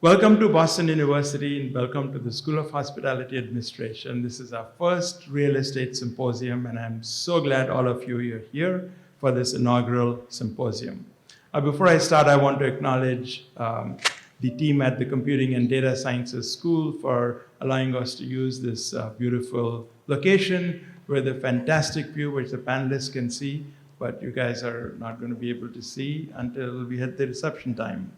Welcome to Boston University and welcome to the School of Hospitality Administration. This is our first real estate symposium, and I'm so glad all of you are here for this inaugural symposium. Before I start, I want to acknowledge the team at the Computing and Data Sciences School for allowing us to use this beautiful location with a fantastic view, which the panelists can see, but you guys are not going to be able to see until we hit the reception time.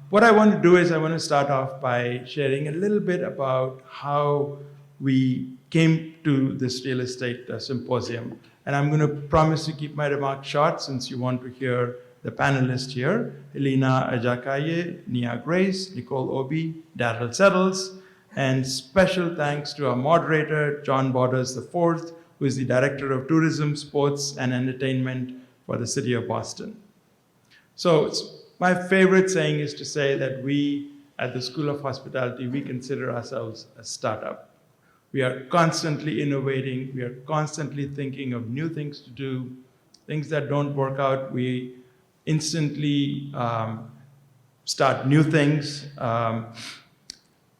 What I want to do is I want to start off by sharing a little bit about how we came to this real estate symposium. And I'm going to promise to keep my remarks short since you want to hear the panelists here: Hilina, Ajakaiye, Nia Grace, Nicole Obi, Darryl Settles, and special thanks to our moderator, John Borders IV, who is the Director of Tourism, Sports, and Entertainment for the City of Boston. So my favorite saying is to say that we at the School of Hospitality, we consider ourselves a startup. We are constantly innovating. We are constantly thinking of new things to do. Things that don't work out, we instantly start new things.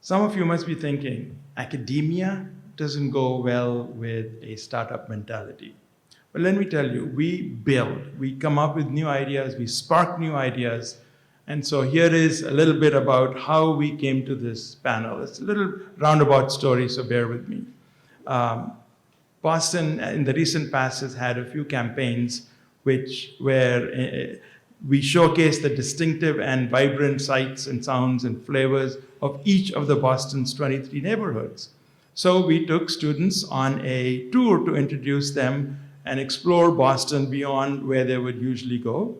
Some of you must be thinking, academia doesn't go well with a startup mentality. But let me tell you, we build, we come up with new ideas, we spark new ideas. And so here is a little bit about how we came to this panel. It's a little roundabout story, so bear with me. Boston, in the recent past, has had a few campaigns where we showcase the distinctive and vibrant sights and sounds and flavors of each of the Boston's 23 neighborhoods. So we took students on a tour to introduce them and explore Boston beyond where they would usually go,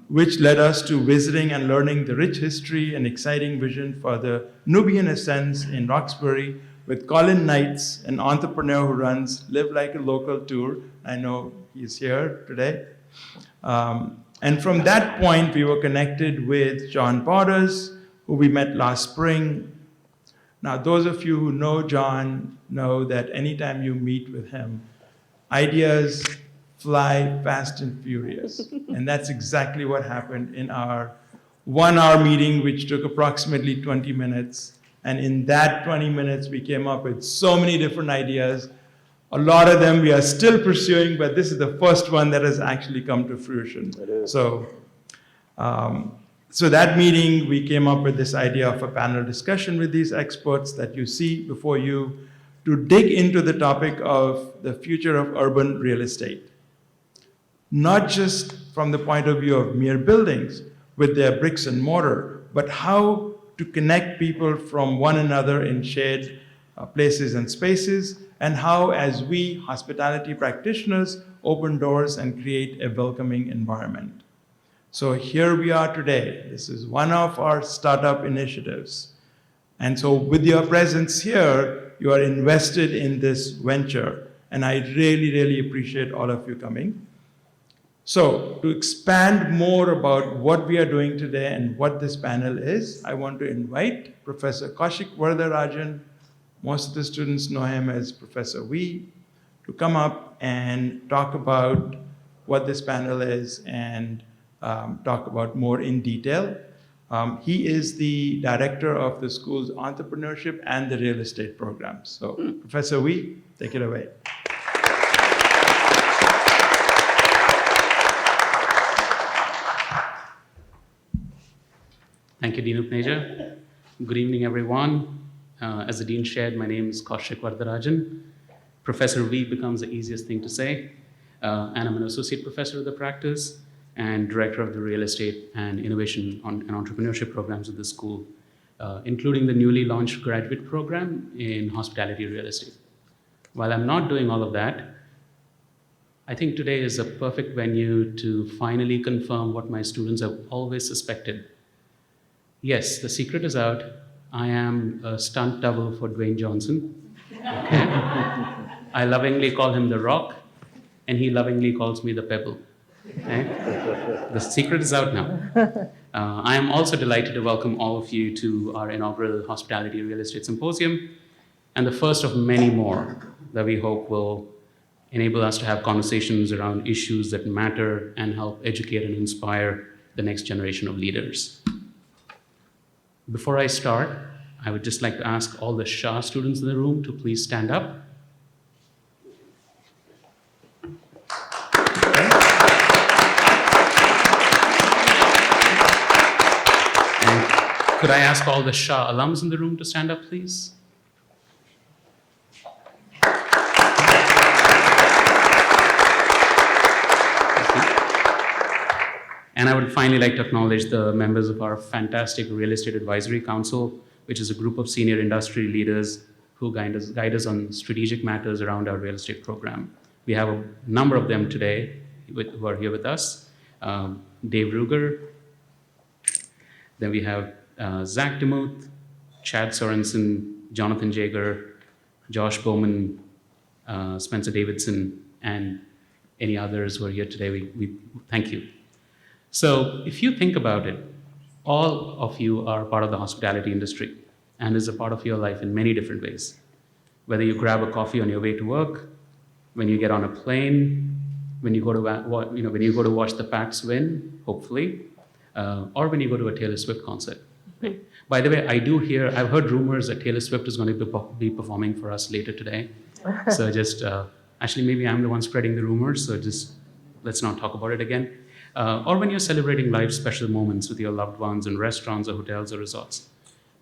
which led us to visiting and learning the rich history and exciting vision for the Nubian Ascends in Roxbury with Colin Knights, an entrepreneur who runs Live Like a Local tour. I know he's here today. And from that point, we were connected with John Borders, who we met last spring. Now, those of you who know John know that anytime you meet with him, ideas fly fast and furious. And that's exactly what happened in our 1-hour meeting, which took approximately 20 minutes. And in that 20 minutes, we came up with so many different ideas. A lot of them we are still pursuing, but this is the first one that has actually come to fruition. It is. So that meeting, we came up with this idea of a panel discussion with these experts that you see before you, to dig into the topic of the future of urban real estate. Not just from the point of view of mere buildings with their bricks and mortar, but how to connect people from one another in shared places and spaces, and how, as we hospitality practitioners, open doors and create a welcoming environment. So here we are today. This is one of our startup initiatives. And so with your presence here, you are invested in this venture, and I really, really appreciate all of you coming. So to expand more about what we are doing today and what this panel is, I want to invite Professor Kaushik Varadarajan, most of the students know him as Professor V, to come up and talk about what this panel is and talk about more in detail. He is the director of the school's entrepreneurship and the real estate programs. So, Professor Wee, take it away. Thank you, Dean of Major. Good evening, everyone. As the Dean shared, my name is Kaushik Varadarajan. Professor V becomes the easiest thing to say. And I'm an associate professor of the practice and director of the real estate and innovation and entrepreneurship programs at the school, including the newly launched graduate program in hospitality real estate. While I'm not doing all of that, I think today is a perfect venue to finally confirm what my students have always suspected. Yes, the secret is out. I am a stunt double for Dwayne Johnson. Okay? I lovingly call him the Rock, and he lovingly calls me the Pebble. Okay? The secret is out now. I am also delighted to welcome all of you to our inaugural Hospitality Real Estate Symposium, and the first of many more that we hope will enable us to have conversations around issues that matter and help educate and inspire the next generation of leaders. Before I start, I would just like to ask all the Shah students in the room to please stand up. Okay. And could I ask all the Shah alums in the room to stand up, please? And I would finally like to acknowledge the members of our fantastic Real Estate Advisory Council, which is a group of senior industry leaders who guide us on strategic matters around our real estate program. We have a number of them today who are here with us. Dave Ruger, then we have Zach DeMuth, Chad Sorensen, Jonathan Jager, Josh Bowman, Spencer Davidson, and any others who are here today. We thank you. So if you think about it, all of you are part of the hospitality industry and is a part of your life in many different ways. Whether you grab a coffee on your way to work, when you get on a plane, when you go to watch the Pats win, hopefully, or when you go to a Taylor Swift concert. Right? By the way, I've heard rumors that Taylor Swift is going to be performing for us later today. So just, actually maybe I'm the one spreading the rumors, so just let's not talk about it again. Or when you're celebrating life's special moments with your loved ones in restaurants or hotels or resorts.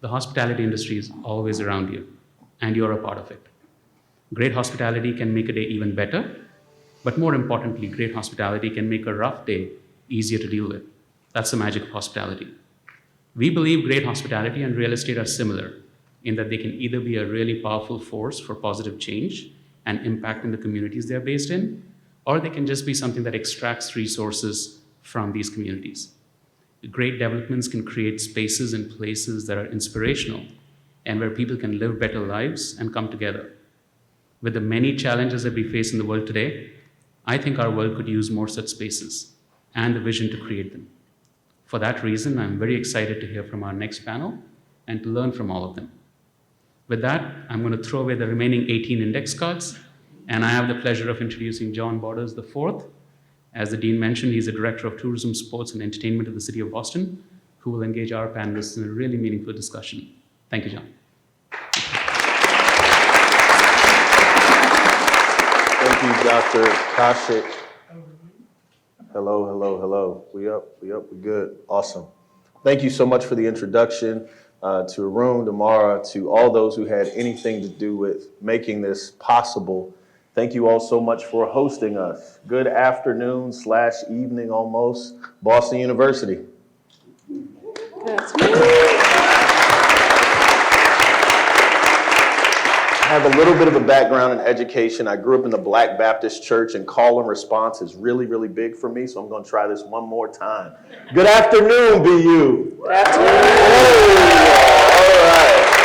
The hospitality industry is always around you, and you're a part of it. Great hospitality can make a day even better, but more importantly, great hospitality can make a rough day easier to deal with. That's the magic of hospitality. We believe great hospitality and real estate are similar in that they can either be a really powerful force for positive change and impact in the communities they're based in, or they can just be something that extracts resources from these communities. Great developments can create spaces and places that are inspirational and where people can live better lives and come together. With the many challenges that we face in the world today, I think our world could use more such spaces and the vision to create them. For that reason, I'm very excited to hear from our next panel and to learn from all of them. With that, I'm going to throw away the remaining 18 index cards, and I have the pleasure of introducing John Borders IV. As the Dean mentioned, he's the Director of Tourism, Sports, and Entertainment of the City of Boston, who will engage our panelists in a really meaningful discussion. Thank you, John. Thank you, Dr. Kaushik. Hello, hello, hello. We up, we good. Awesome. Thank you so much for the introduction to Arun, to Mara, to all those who had anything to do with making this possible. Thank you all so much for hosting us. Good afternoon / evening almost, Boston University. That's me. I have a little bit of a background in education. I grew up in the Black Baptist Church, and call and response is really, really big for me, so I'm going to try this one more time. Good afternoon, BU. Good afternoon.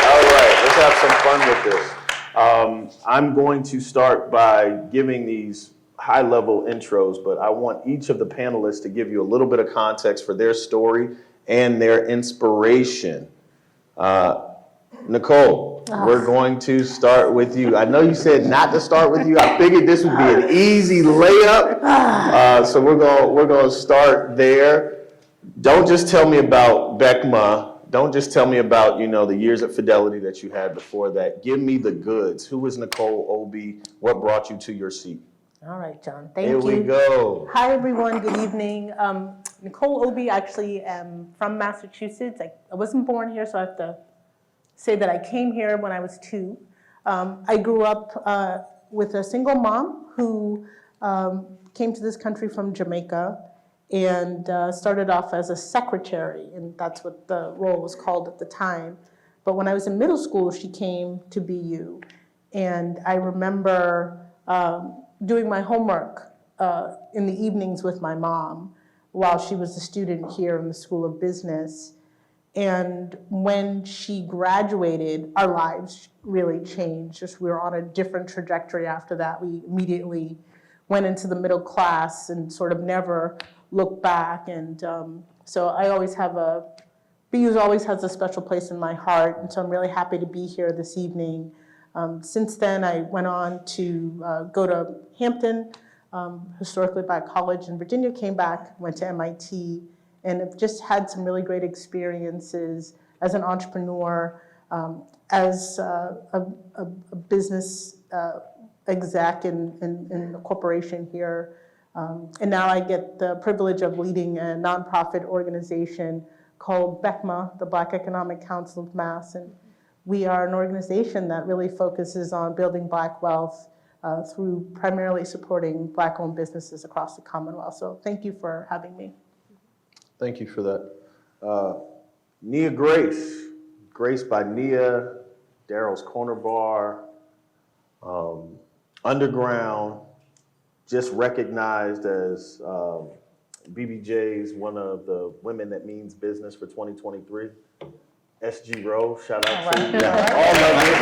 All right. Let's have some fun with this. I'm going to start by giving these high-level intros, but I want each of the panelists to give you a little bit of context for their story and their inspiration. Nicole, we're going to start with you. I know you said not to start with you. I figured this would be an easy layup. So we're going to start there. Don't just tell me about BECMA. Don't just tell me about, the years at Fidelity that you had before that. Give me the goods. Who is Nicole Obi? What brought you to your seat? All right, John. Thank you. Here we go. Hi, everyone. Good evening. Nicole Obi, actually am from Massachusetts. I wasn't born here, so I have to say that I came here when I was 2. I grew up with a single mom who came to this country from Jamaica and started off as a secretary, and that's what the role was called at the time. But when I was in middle school, she came to BU, and I remember doing my homework in the evenings with my mom while she was a student here in the School of Business. And when she graduated, our lives really changed. Just we were on a different trajectory after that. We immediately went into the middle class and sort of never looked back. And so I always have BU always has a special place in my heart. And so I'm really happy to be here this evening. Since then, I went on to go to Hampton, historically black college in Virginia, came back, went to MIT, and have just had some really great experiences as an entrepreneur, as a business exec in a corporation here. And now I get the privilege of leading a nonprofit organization called BECMA, the Black Economic Council of Mass. And we are an organization that really focuses on building Black wealth through primarily supporting Black-owned businesses across the Commonwealth. So thank you for having me. Thank you for that. Nia Grace. Grace by Nia, Darryl's Corner Bar, Underground, just recognized as BBJ's one of the women that means business for 2023. SG Rowe, shout out to you. All of you.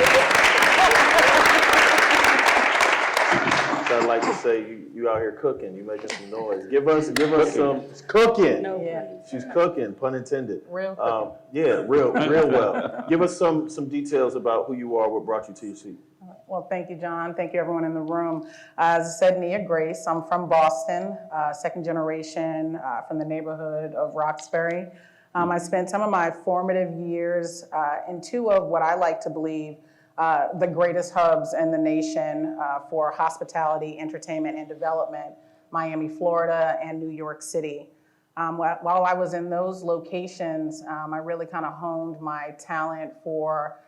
So I'd like to say you out here cooking, you making some noise. Give us some, it's cooking. No, Yeah. She's cooking, pun intended. real quick. Yeah, real well. Give us some details about who you are, what brought you to your seat. Well, thank you, John. Thank you, everyone in the room. As I said, Nia Grace. I'm from Boston, second generation from the neighborhood of Roxbury. I spent some of my formative years in two of what I like to believe the greatest hubs in the nation for hospitality, entertainment, and development, Miami, Florida, and New York City. While I was in those locations, I really kind of honed my talent for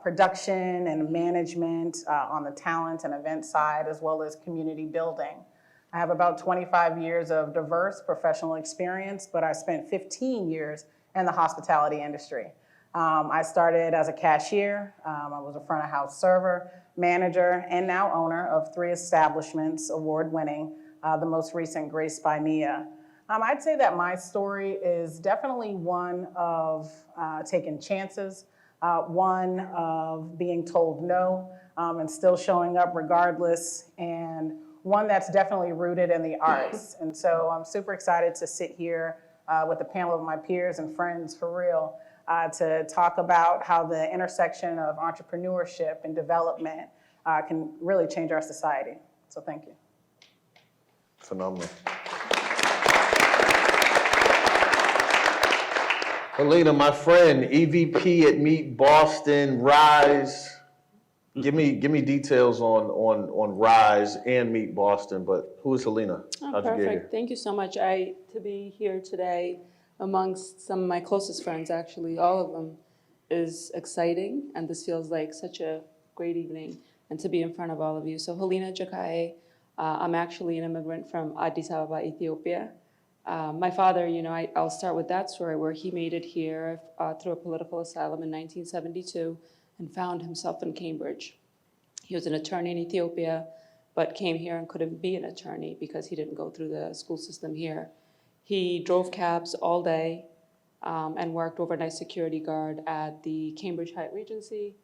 production and management on the talent and event side, as well as community building. I have about 25 years of diverse professional experience, but I spent 15 years in the hospitality industry. I started as a cashier. I was a front of house server, manager, and now owner of 3 establishments, award-winning, the most recent Grace by Nia. I'd say that my story is definitely one of taking chances, one of being told no and still showing up regardless, and one that's definitely rooted in the arts. And so I'm super excited to sit here with a panel of my peers and friends for real to talk about how the intersection of entrepreneurship and development can really change our society. So thank you. Phenomenal. Hilina, my friend, EVP at Meet Boston, Rise. Give me details on Rise and Meet Boston, but who is Hilina? Oh, How'd you get perfect. here? Thank you so much. To be here today amongst some of my closest friends, actually, all of them, is exciting, and this feels like such a great evening, and to be in front of all of you. So Hilina Ajakaiye, I'm actually an immigrant from Addis Ababa, Ethiopia. My father, I'll start with that story where he made it here through a political asylum in 1972 and found himself in Cambridge. He was an attorney in Ethiopia, but came here and couldn't be an attorney because he didn't go through the school system here. He drove cabs all day and worked overnight security guard at the Cambridge Hyatt Regency,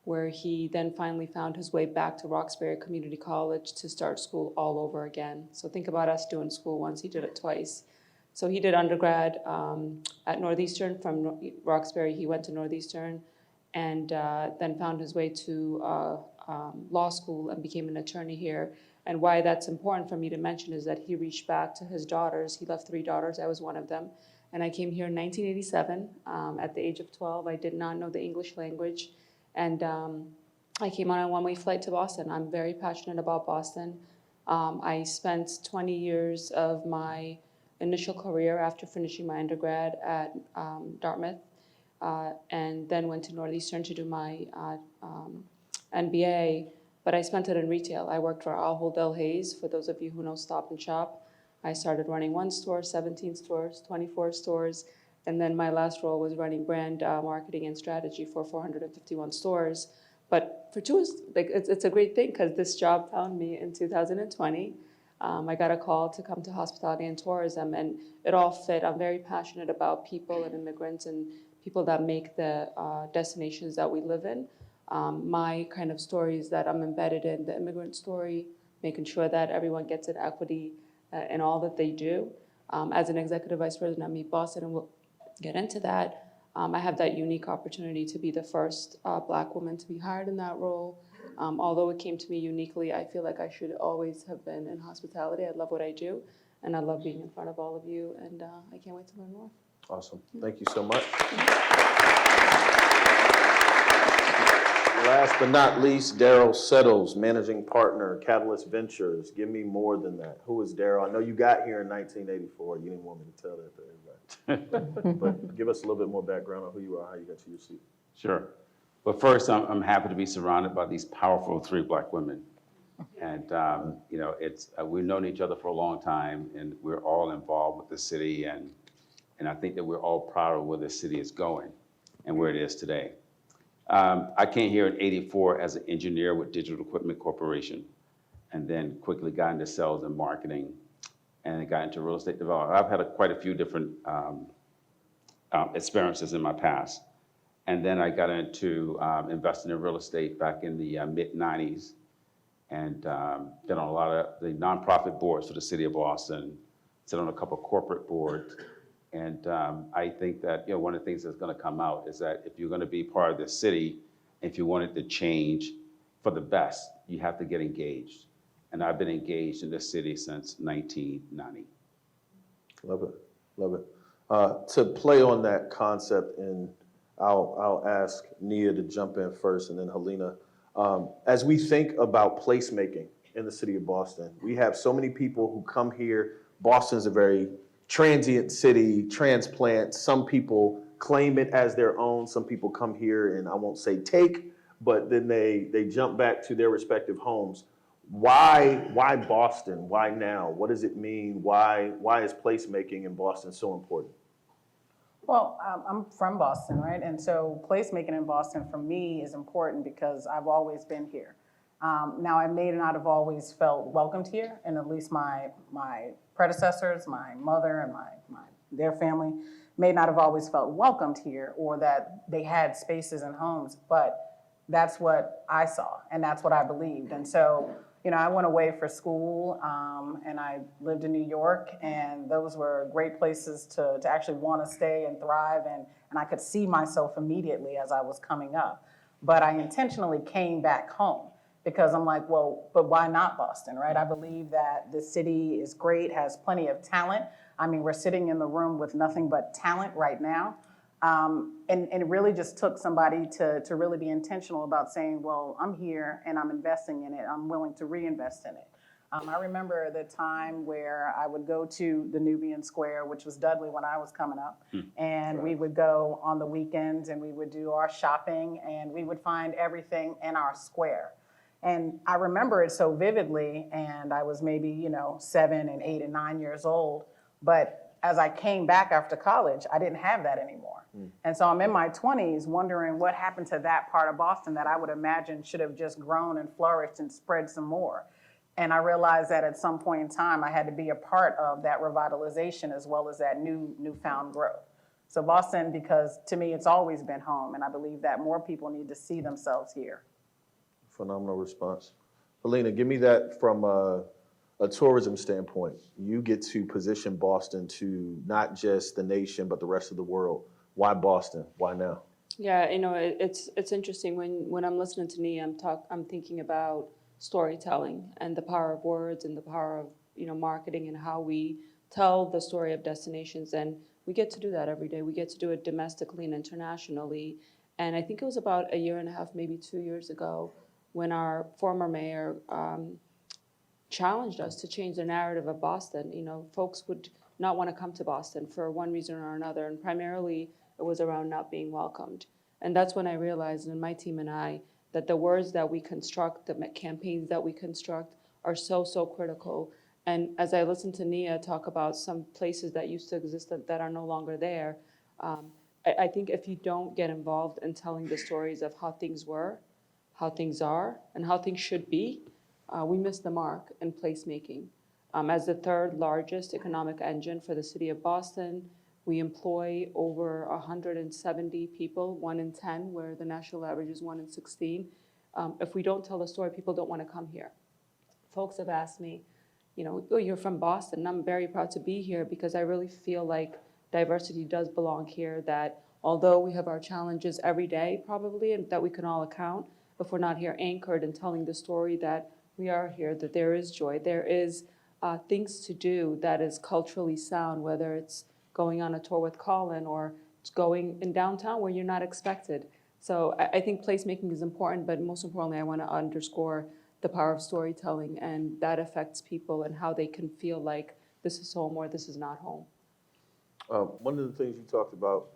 where he then finally found his way back to Roxbury Community College to start school all over again. So think about us doing school once, he did it twice. So he did undergrad at Northeastern. From Roxbury, he went to Northeastern and then found his way to law school and became an attorney here. And why that's important for me to mention is that he reached back to his daughters. He left 3 daughters, I was one of them. And I came here in 1987 at the age of 12. I did not know the English language. And I came on a one-way flight to Boston. I'm very passionate about Boston. I spent 20 years of my initial career after finishing my undergrad at Dartmouth, and then went to Northeastern to do my MBA, but I spent it in retail. I worked for Ahold Delhaize, for those of you who know Stop and Shop. I started running 1 store, 17 stores, 24 stores, and then my last role was running brand marketing and strategy for 451 stores. But for tourists, it's a great thing because this job found me in 2020. I got a call to come to hospitality and tourism, and it all fit. I'm very passionate about people and immigrants and people that make the destinations that we live in. My kind of story is that I'm embedded in the immigrant story, making sure that everyone gets an equity in all that they do. As an executive vice president at Meet Boston, and we'll get into that, I have that unique opportunity to be the first Black woman to be hired in that role. Although it came to me uniquely, I feel like I should always have been in hospitality. I love what I do, and I love being in front of all of you, and I can't wait to learn more. Awesome. Thank you so much. Last but not least, Darryl Settles, Managing Partner, Catalyst Ventures. Give me more than that. Who is Darryl? I know you got here in 1984. You didn't want me to tell that to everybody. But give us a little bit more background on who you are, how you got to your seat. Sure. But first, I'm happy to be surrounded by these powerful three Black women. And, you know, we've known each other for a long time, and we're all involved with the city. And I think that we're all proud of where the city is going and where it is today. I came here in '84 as an engineer with Digital Equipment Corporation, and then quickly got into sales and marketing, and got into real estate development. I've had quite a few different experiences in my past. And then I got into investing in real estate back in the mid-'90s, and been on a lot of the nonprofit boards for the city of Boston, sit on a couple of corporate boards. And I think that, you know, one of the things that's going to come out is that if you're going to be part of the city, if you want it to change for the best, you have to get engaged. And I've been engaged in this city since 1990. Love it, love it. To play on that concept, and I'll ask Nia to jump in first, and then Hilina. As we think about placemaking in the city of Boston, we have so many people who come here. Boston's a very transient city, transplant. Some people claim it as their own. Some people come here and I won't say take, but then they jump back to their respective homes. Why Boston? Why now? What does it mean? Why is placemaking in Boston so important? Well, I'm from Boston, right? And so placemaking in Boston for me is important because I've always been here. Now, I may not have always felt welcomed here, and at least my predecessors, my mother and their family may not have always felt welcomed here, or that they had spaces and homes, but that's what I saw, and that's what I believed. And so, you know, I went away for school, and I lived in New York, and those were great places to actually want to stay and thrive, and I could see myself immediately as I was coming up. But I intentionally came back home because I'm like, well, but why not Boston, right? I believe that the city is great, has plenty of talent. I mean, we're sitting in the room with nothing but talent right now. And it really just took somebody to really be intentional about saying, well, I'm here and I'm investing in it. I'm willing to reinvest in it. I remember the time where I would go to the Nubian Square, which was Dudley when I was coming up, and we would go on the weekends and we would do our shopping and we would find everything in our square. And I remember it so vividly, and I was maybe, 7 and 8 and 9 years old, but as I came back after college, I didn't have that anymore. And so I'm in my 20s wondering what happened to that part of Boston that I would imagine should have just grown and flourished and spread some more. And I realized that at some point in time, I had to be a part of that revitalization as well as that newfound growth. So Boston, because to me, it's always been home, and I believe that more people need to see themselves here. Phenomenal response. Hilina, give me that from a tourism standpoint. You get to position Boston to not just the nation, but the rest of the world. Why Boston? Why now? Yeah, it's interesting when I'm listening to Nia, I'm thinking about storytelling and the power of words and the power of marketing and how we tell the story of destinations, and we get to do that every day. We get to do it domestically and internationally. And I think it was about 1.5 years, maybe 2 years ago, when our former mayor challenged us to change the narrative of Boston. Folks would not want to come to Boston for one reason or another, and primarily it was around not being welcomed. And that's when I realized, and my team and I, that the words that we construct, the campaigns that we construct are so, so critical. And as I listened to Nia talk about some places that used to exist that are no longer there, I think if you don't get involved in telling the stories of how things were, how things are, and how things should be, we miss the mark in placemaking. As the third largest economic engine for the city of Boston, we employ over 170 people, 1 in 10, where the national average is 1 in 16. If we don't tell the story, people don't want to come here. Folks have asked me, oh, you're from Boston, and I'm very proud to be here because I really feel like diversity does belong here, that although we have our challenges every day probably, and that we can all account, if we're not here anchored and telling the story that we are here, that there is joy, there is things to do that is culturally sound, whether it's going on a tour with Colin or going in downtown where you're not expected. So I think placemaking is important, but most importantly, I want to underscore the power of storytelling, and that affects people and how they can feel like this is home or this is not home. One of the things you talked about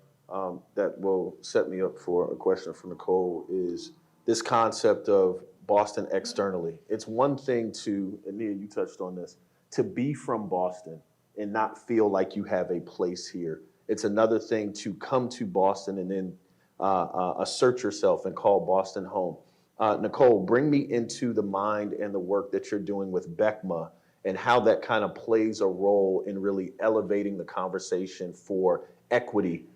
that will set me up for a question from Nicole is this concept of Boston externally. It's one thing to, and Nia, you touched on this, to be from Boston and not feel like you have a place here. It's another thing to come to Boston and then assert yourself and call Boston home. Nicole, bring me into the mind and the work that you're doing with BECMA and how that kind of plays a role in really elevating the conversation for equity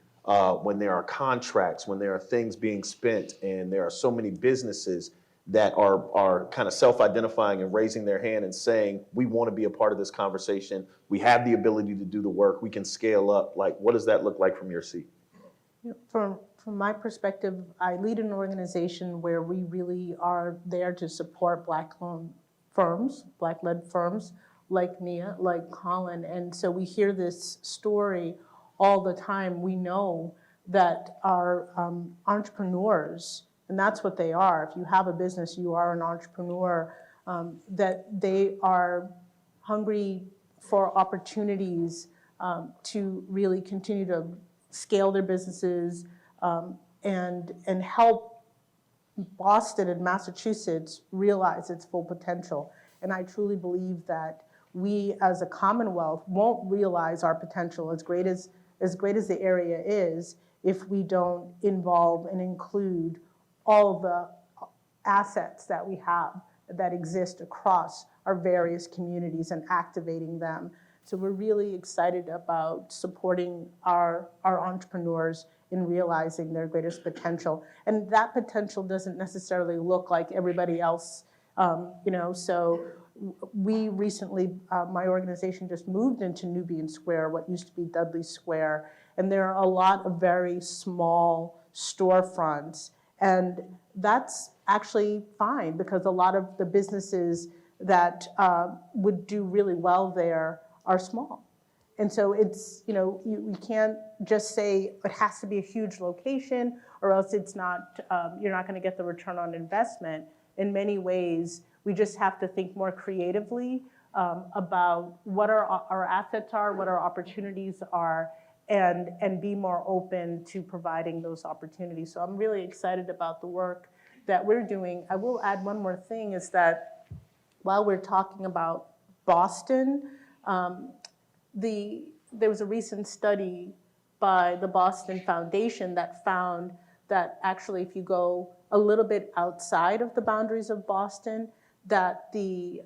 when there are contracts, when there are things being spent, and there are so many businesses that are kind of self-identifying and raising their hand and saying, we want to be a part of this conversation. We have the ability to do the work. We can scale up. Like, what does that look like from your seat? From my perspective, I lead an organization where we really are there to support Black-owned firms, Black-led firms like Nia, like Colin. And so we hear this story all the time. We know that our entrepreneurs, and that's what they are. If you have a business, you are an entrepreneur, that they are hungry for opportunities to really continue to scale their businesses and help Boston and Massachusetts realize its full potential. And I truly believe that we as a Commonwealth won't realize our potential as great as the area is if we don't involve and include all of the assets that we have that exist across our various communities and activating them. So we're really excited about supporting our entrepreneurs in realizing their greatest potential. And that potential doesn't necessarily look like everybody else, so we recently, my organization just moved into Nubian Square, what used to be Dudley Square, and there are a lot of very small storefronts. And that's actually fine because a lot of the businesses that would do really well there are small. And so it's, you can't just say it has to be a huge location or else it's not, you're not going to get the return on investment. In many ways, we just have to think more creatively about what our assets are, what our opportunities are, and be more open to providing those opportunities. So I'm really excited about the work that we're doing. I will add one more thing is that while we're talking about Boston, there was a recent study by the Boston Foundation that found that actually if you go a little bit outside of the boundaries of Boston, that the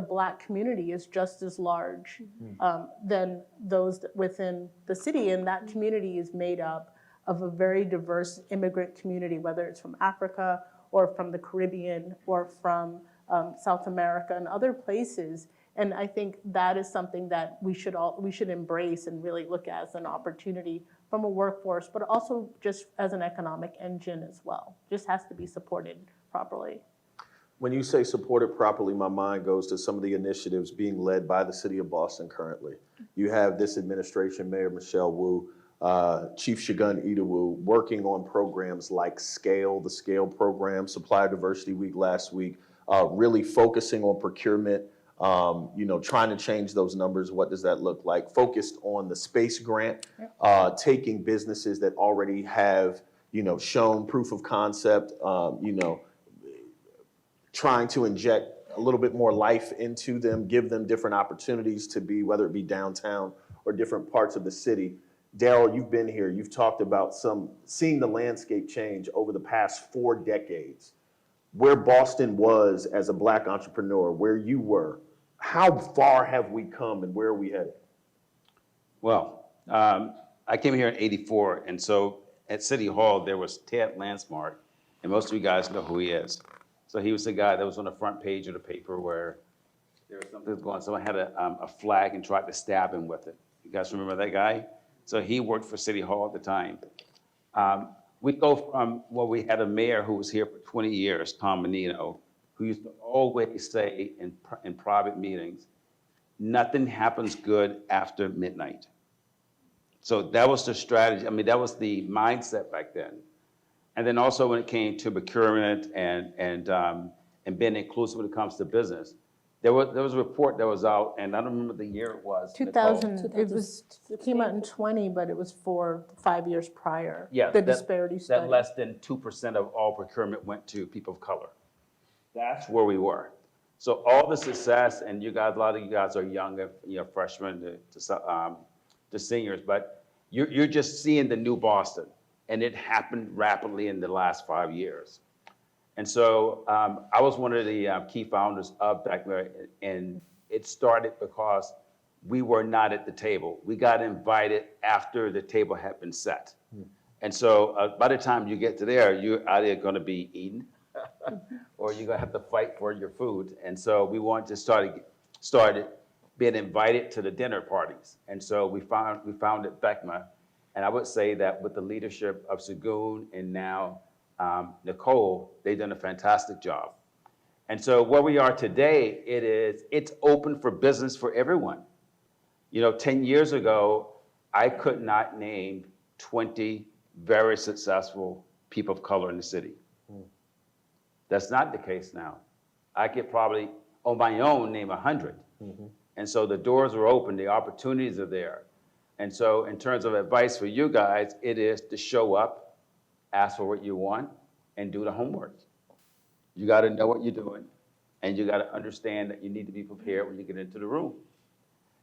Black community is just as large than those within the city. And that community is made up of a very diverse immigrant community, whether it's from Africa or from the Caribbean or from South America and other places. And I think that is something that we should embrace and really look at as an opportunity from a workforce, but also just as an economic engine as well. Just has to be supported properly. When you say supported properly, my mind goes to some of the initiatives being led by the city of Boston currently. You have this administration, Mayor Michelle Wu, Chief Shagun Idawu, working on programs like SCALE, the SCALE program, Supplier Diversity Week last week, really focusing on procurement, trying to change those numbers. What does that look like? Focused on the space grant, taking businesses that already have, shown proof of concept, trying to inject a little bit more life into them, give them different opportunities to be, whether it be downtown or different parts of the city. Darryl, you've been here. You've talked about seeing the landscape change over the past 4 decades. Where Boston was as a Black entrepreneur, where you were, how far have we come and where are we headed? Well, I came here in '84, and so at City Hall, there was Ted Lansmart, and most of you guys know who he is. So he was the guy that was on the front page of the paper where there was something going on. Someone had a flag and tried to stab him with it. You guys remember that guy? So he worked for City Hall at the time. We go from, we had a mayor who was here for 20 years, Tom Menino, who used to always say in private meetings, nothing happens good after midnight. So that was the strategy. I mean, that was the mindset back then. And then also when it came to procurement and being inclusive when it comes to business, there was a report that was out, and I don't remember the year it was. Nicole. 2000, it came out in 20, but it was for 5 years prior. Yeah, The that- disparity study. That less than 2% of all procurement went to people of color. That's where we were. So all the success, and you guys, a lot of you guys are young, freshmen to seniors, but you're just seeing the new Boston, and it happened rapidly in the last 5 years. And so I was one of the key founders of Ajakaiye, and it started because we were not at the table. We got invited after the table had been set. And so by the time you get to there, you're either going to be eaten or you're going to have to fight for your food. And so we wanted to started being invited to the dinner parties. And so we founded Ajakaiye. And I would say that with the leadership of Segun and now Nicole, they've done a fantastic job. And so where we are today, it's open for business for everyone. 10 years ago, I could not name 20 very successful people of color in the city. That's not the case now. I could probably, on my own, name 100. And so the doors are open, the opportunities are there. And so in terms of advice for you guys, it is to show up, ask for what you want, and do the homework. You got to know what you're doing, and you got to understand that you need to be prepared when you get into the room.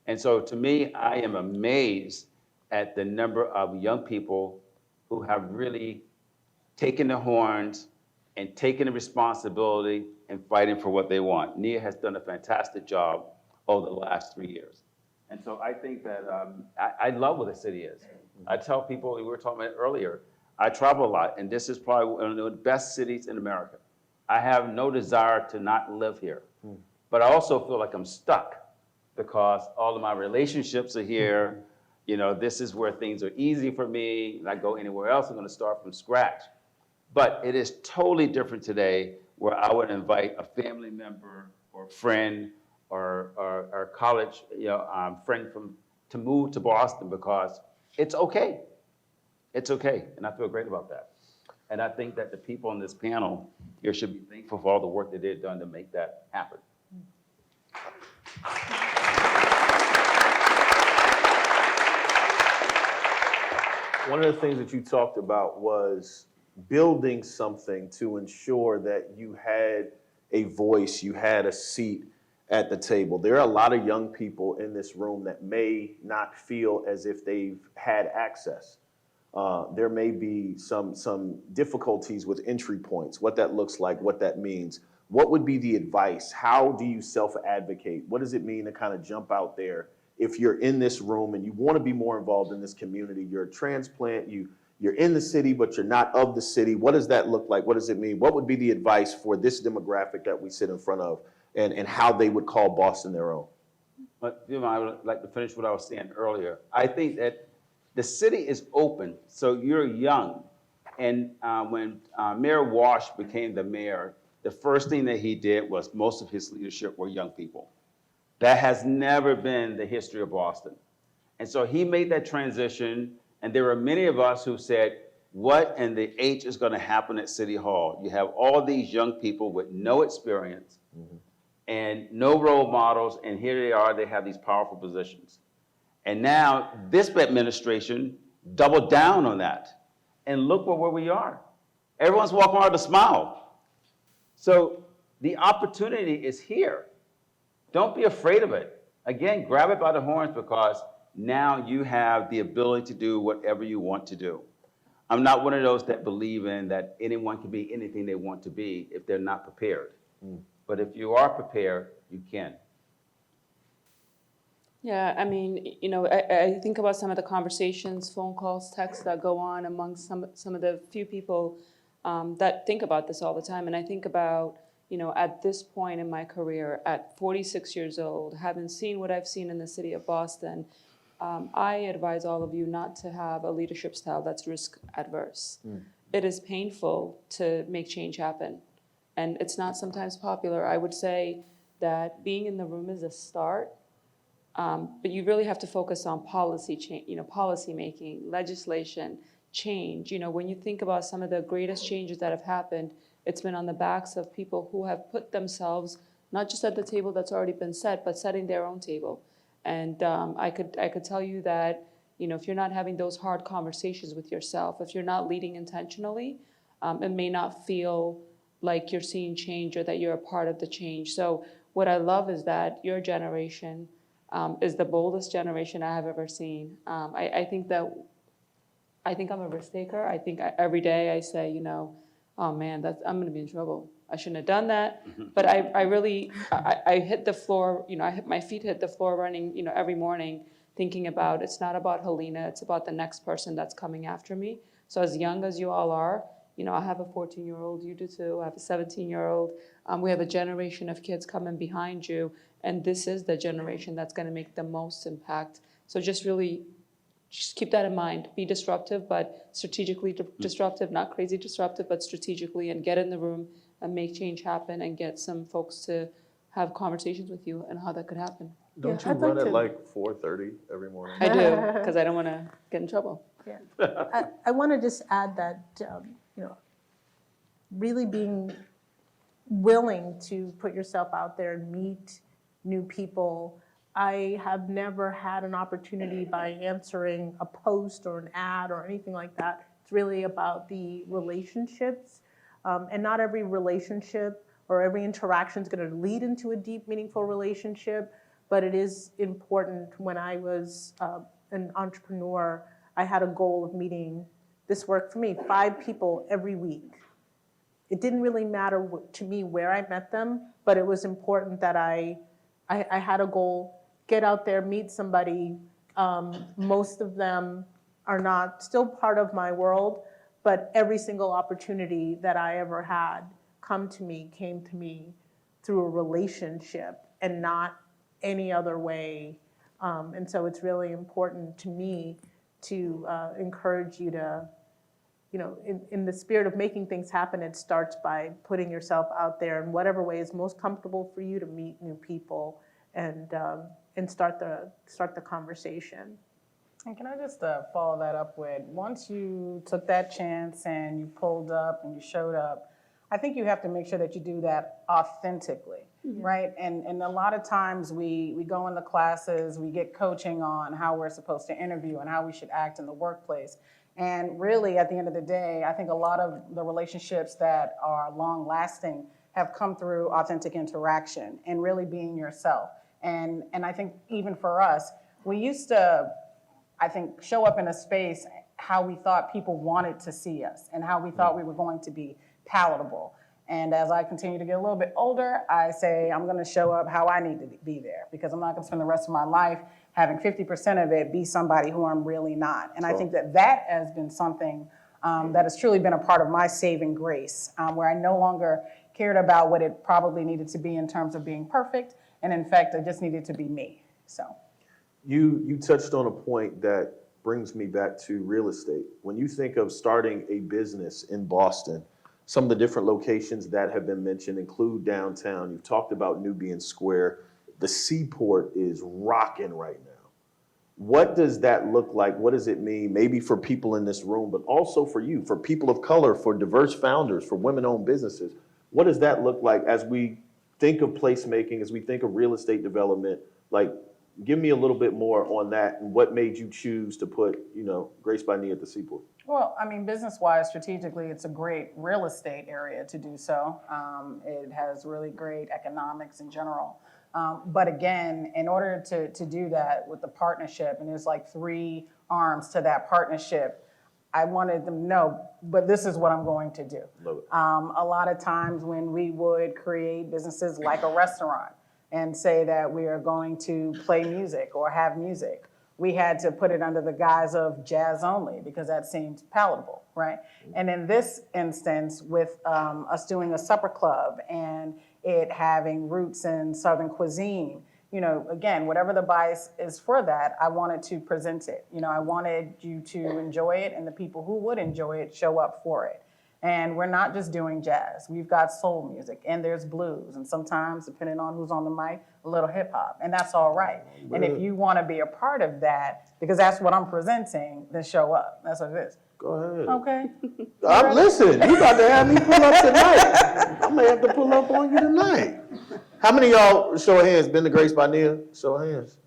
And so to me, I am amazed at the number of young people who have really taken the horns and taken the responsibility and fighting for what they want. Nia has done a fantastic job over the last 3 years. And so I think that I love what the city is. I tell people, we were talking about it earlier, I travel a lot, and this is probably one of the best cities in America. I have no desire to not live here, but I also feel like I'm stuck because all of my relationships are here. This is where things are easy for me. And I go anywhere else, I'm going to start from scratch. But it is totally different today where I would invite a family member or friend or college friend to move to Boston because it's okay. It's okay, and I feel great about that. And I think that the people on this panel here should be thankful for all the work that they've done to make that happen. One of the things that you talked about was building something to ensure that you had a voice, you had a seat at the table. There are a lot of young people in this room that may not feel as if they've had access. There may be some difficulties with entry points, what that looks like, what that means. What would be the advice? How do you self-advocate? What does it mean to kind of jump out there if you're in this room and you want to be more involved in this community? You're a transplant, you're in the city, but you're not of the city. What does that look like? What does it mean? What would be the advice for this demographic that we sit in front of and how they would call Boston their own? But I would like to finish what I was saying earlier. I think that the city is open, so you're young. And when Mayor Walsh became the mayor, the first thing that he did was most of his leadership were young people. That has never been the history of Boston. And so he made that transition, and there were many of us who said, what in the H is going to happen at City Hall? You have all these young people with no experience and no role models, and here they are, they have these powerful positions. And now this administration doubled down on that. And look where we are. Everyone's walking around with a smile. So the opportunity is here. Don't be afraid of it. Again, grab it by the horns because now you have the ability to do whatever you want to do. I'm not one of those that believe in that anyone can be anything they want to be if they're not prepared. But if you are prepared, you can. Yeah, I mean, I think about some of the conversations, phone calls, texts that go on among some of the few people that think about this all the time. And I think about, at this point in my career, at 46 years old, having seen what I've seen in the city of Boston, I advise all of you not to have a leadership style that's risk adverse. It is painful to make change happen. And it's not sometimes popular. I would say that being in the room is a start. But you really have to focus on policy change, policy making, legislation, change. You know, when you think about some of the greatest changes that have happened, it's been on the backs of people who have put themselves not just at the table that's already been set, but setting their own table. And I could tell you that, you know, if you're not having those hard conversations with yourself, if you're not leading intentionally, it may not feel like you're seeing change or that you're a part of the change. So what I love is that your generation is the boldest generation I have ever seen. I think I'm a risk taker. I think every day I say, you know, oh man, I'm gonna be in trouble. I shouldn't have done that. But I really hit the floor, you know, my feet hit the floor running, you know, every morning thinking about, it's not about Hilina, it's about the next person that's coming after me. So as young as you all are, you know, I have a 14-year-old, you do too, I have a 17-year-old. We have a generation of kids coming behind you, and this is the generation that's gonna make the most impact. So just keep that in mind. Be disruptive, but strategically disruptive, not crazy disruptive, but strategically, and get in the room and make change happen and get some folks to have conversations with you and how that could happen. Don't Yeah, you I'd like run at to- like 4:30 every morning? I do, because I don't want to get in trouble. Yeah. I want to just add that, you know, really being willing to put yourself out there and meet new people. I have never had an opportunity by answering a post or an ad or anything like that. It's really about the relationships. And not every relationship or every interaction is going to lead into a deep, meaningful relationship. But it is important. When I was an entrepreneur, I had a goal of meeting, this worked for me, 5 people every week. It didn't really matter to me where I met them, but it was important that I had a goal, get out there, meet somebody. Most of them are not still part of my world, but every single opportunity that I ever had came to me through a relationship and not any other way. And so it's really important to me to encourage you to, you know, in the spirit of making things happen, it starts by putting yourself out there in whatever way is most comfortable for you to meet new people and start the conversation. And can I just follow that up with, once you took that chance and you pulled up and you showed up, I think you have to make sure that you do that authentically, right? And a lot of times we go into classes, we get coaching on how we're supposed to interview and how we should act in the workplace. And really, at the end of the day, I think a lot of the relationships that are long lasting have come through authentic interaction and really being yourself. And I think even for us, we used to, I think, show up in a space how we thought people wanted to see us and how we thought we were going to be palatable. And as I continue to get a little bit older, I say I'm going to show up how I need to be there, because I'm not going to spend the rest of my life having 50% of it be somebody who I'm really not. And I think that has been something that has truly been a part of my saving grace, where I no longer cared about what it probably needed to be in terms of being perfect. And in fact, I just needed to be me. So. You touched on a point that brings me back to real estate. When you think of starting a business in Boston, some of the different locations that have been mentioned include downtown. You've talked about Nubian Square. The Seaport is rocking right now. What does that look like? What does it mean, maybe for people in this room, but also for you, for people of color, for diverse founders, for women-owned businesses? What does that look like as we think of placemaking, as we think of real estate development? Like, give me a little bit more on that and what made you choose to put, you know, Grace by Nia at the Seaport? Well, I mean, business-wise, strategically, it's a great real estate area to do so. It has really great economics in general. But again, in order to do that with the partnership, and there's like 3 arms to that partnership, I wanted them to know, but this is what I'm going to do. Love it. A lot of times when we would create businesses like a restaurant and say that we are going to play music or have music, we had to put it under the guise of jazz only because that seemed palatable, right? And in this instance, with us doing a supper club and it having roots in Southern cuisine, you know, again, whatever the bias is for that, I wanted to present it. You know, I wanted you to enjoy it, and the people who would enjoy it show up for it. And we're not just doing jazz. We've got soul music, and there's blues, and sometimes, depending on who's on the mic, a little hip hop, and that's all right. And if you want to be a part of that, because that's what I'm presenting, then show up. That's what it is. Go ahead. Okay. Listen, you about to have me pull up tonight. I may have to pull up on you tonight. How many of y'all, show of hands, been to Grace by Nia? Show of hands.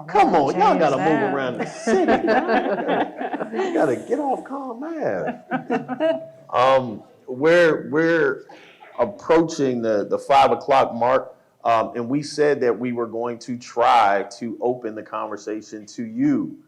Come on, y'all gotta move around the city. You gotta get off calm man. We're approaching the 5 o'clock mark, and we said that we were going to try to open the conversation to you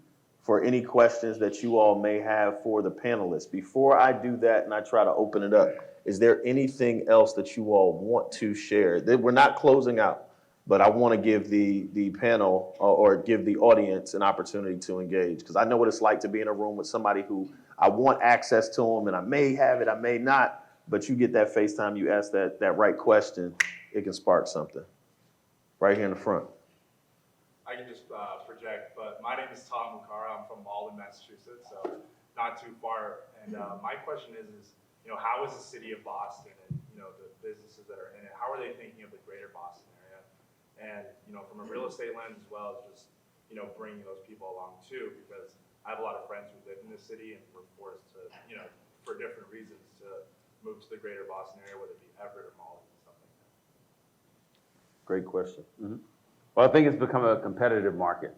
for any questions that you all may have for the panelists. Before I do that and I try to open it up, is there anything else that you all want to share? We're not closing out, but I want to give the panel or give the audience an opportunity to engage, because I know what it's like to be in a room with somebody who I want access to them, and I may have it, I may not, but you get that FaceTime, you ask that right question, it can spark something. Right here in the front. I can just project, but my name is Tom Mukara. I'm from Malden, Massachusetts, so not too far. And my question is, how is the city of Boston and, the businesses that are in it, how are they thinking of the greater Boston area? And, from a real estate lens as well as just, bringing those people along too, because I have a lot of friends who live in the city and were forced to, for different reasons to move to the greater Boston area, whether it be Everett or Malden and stuff like that. Great question. Mm-hmm. Well, I think it's become a competitive market.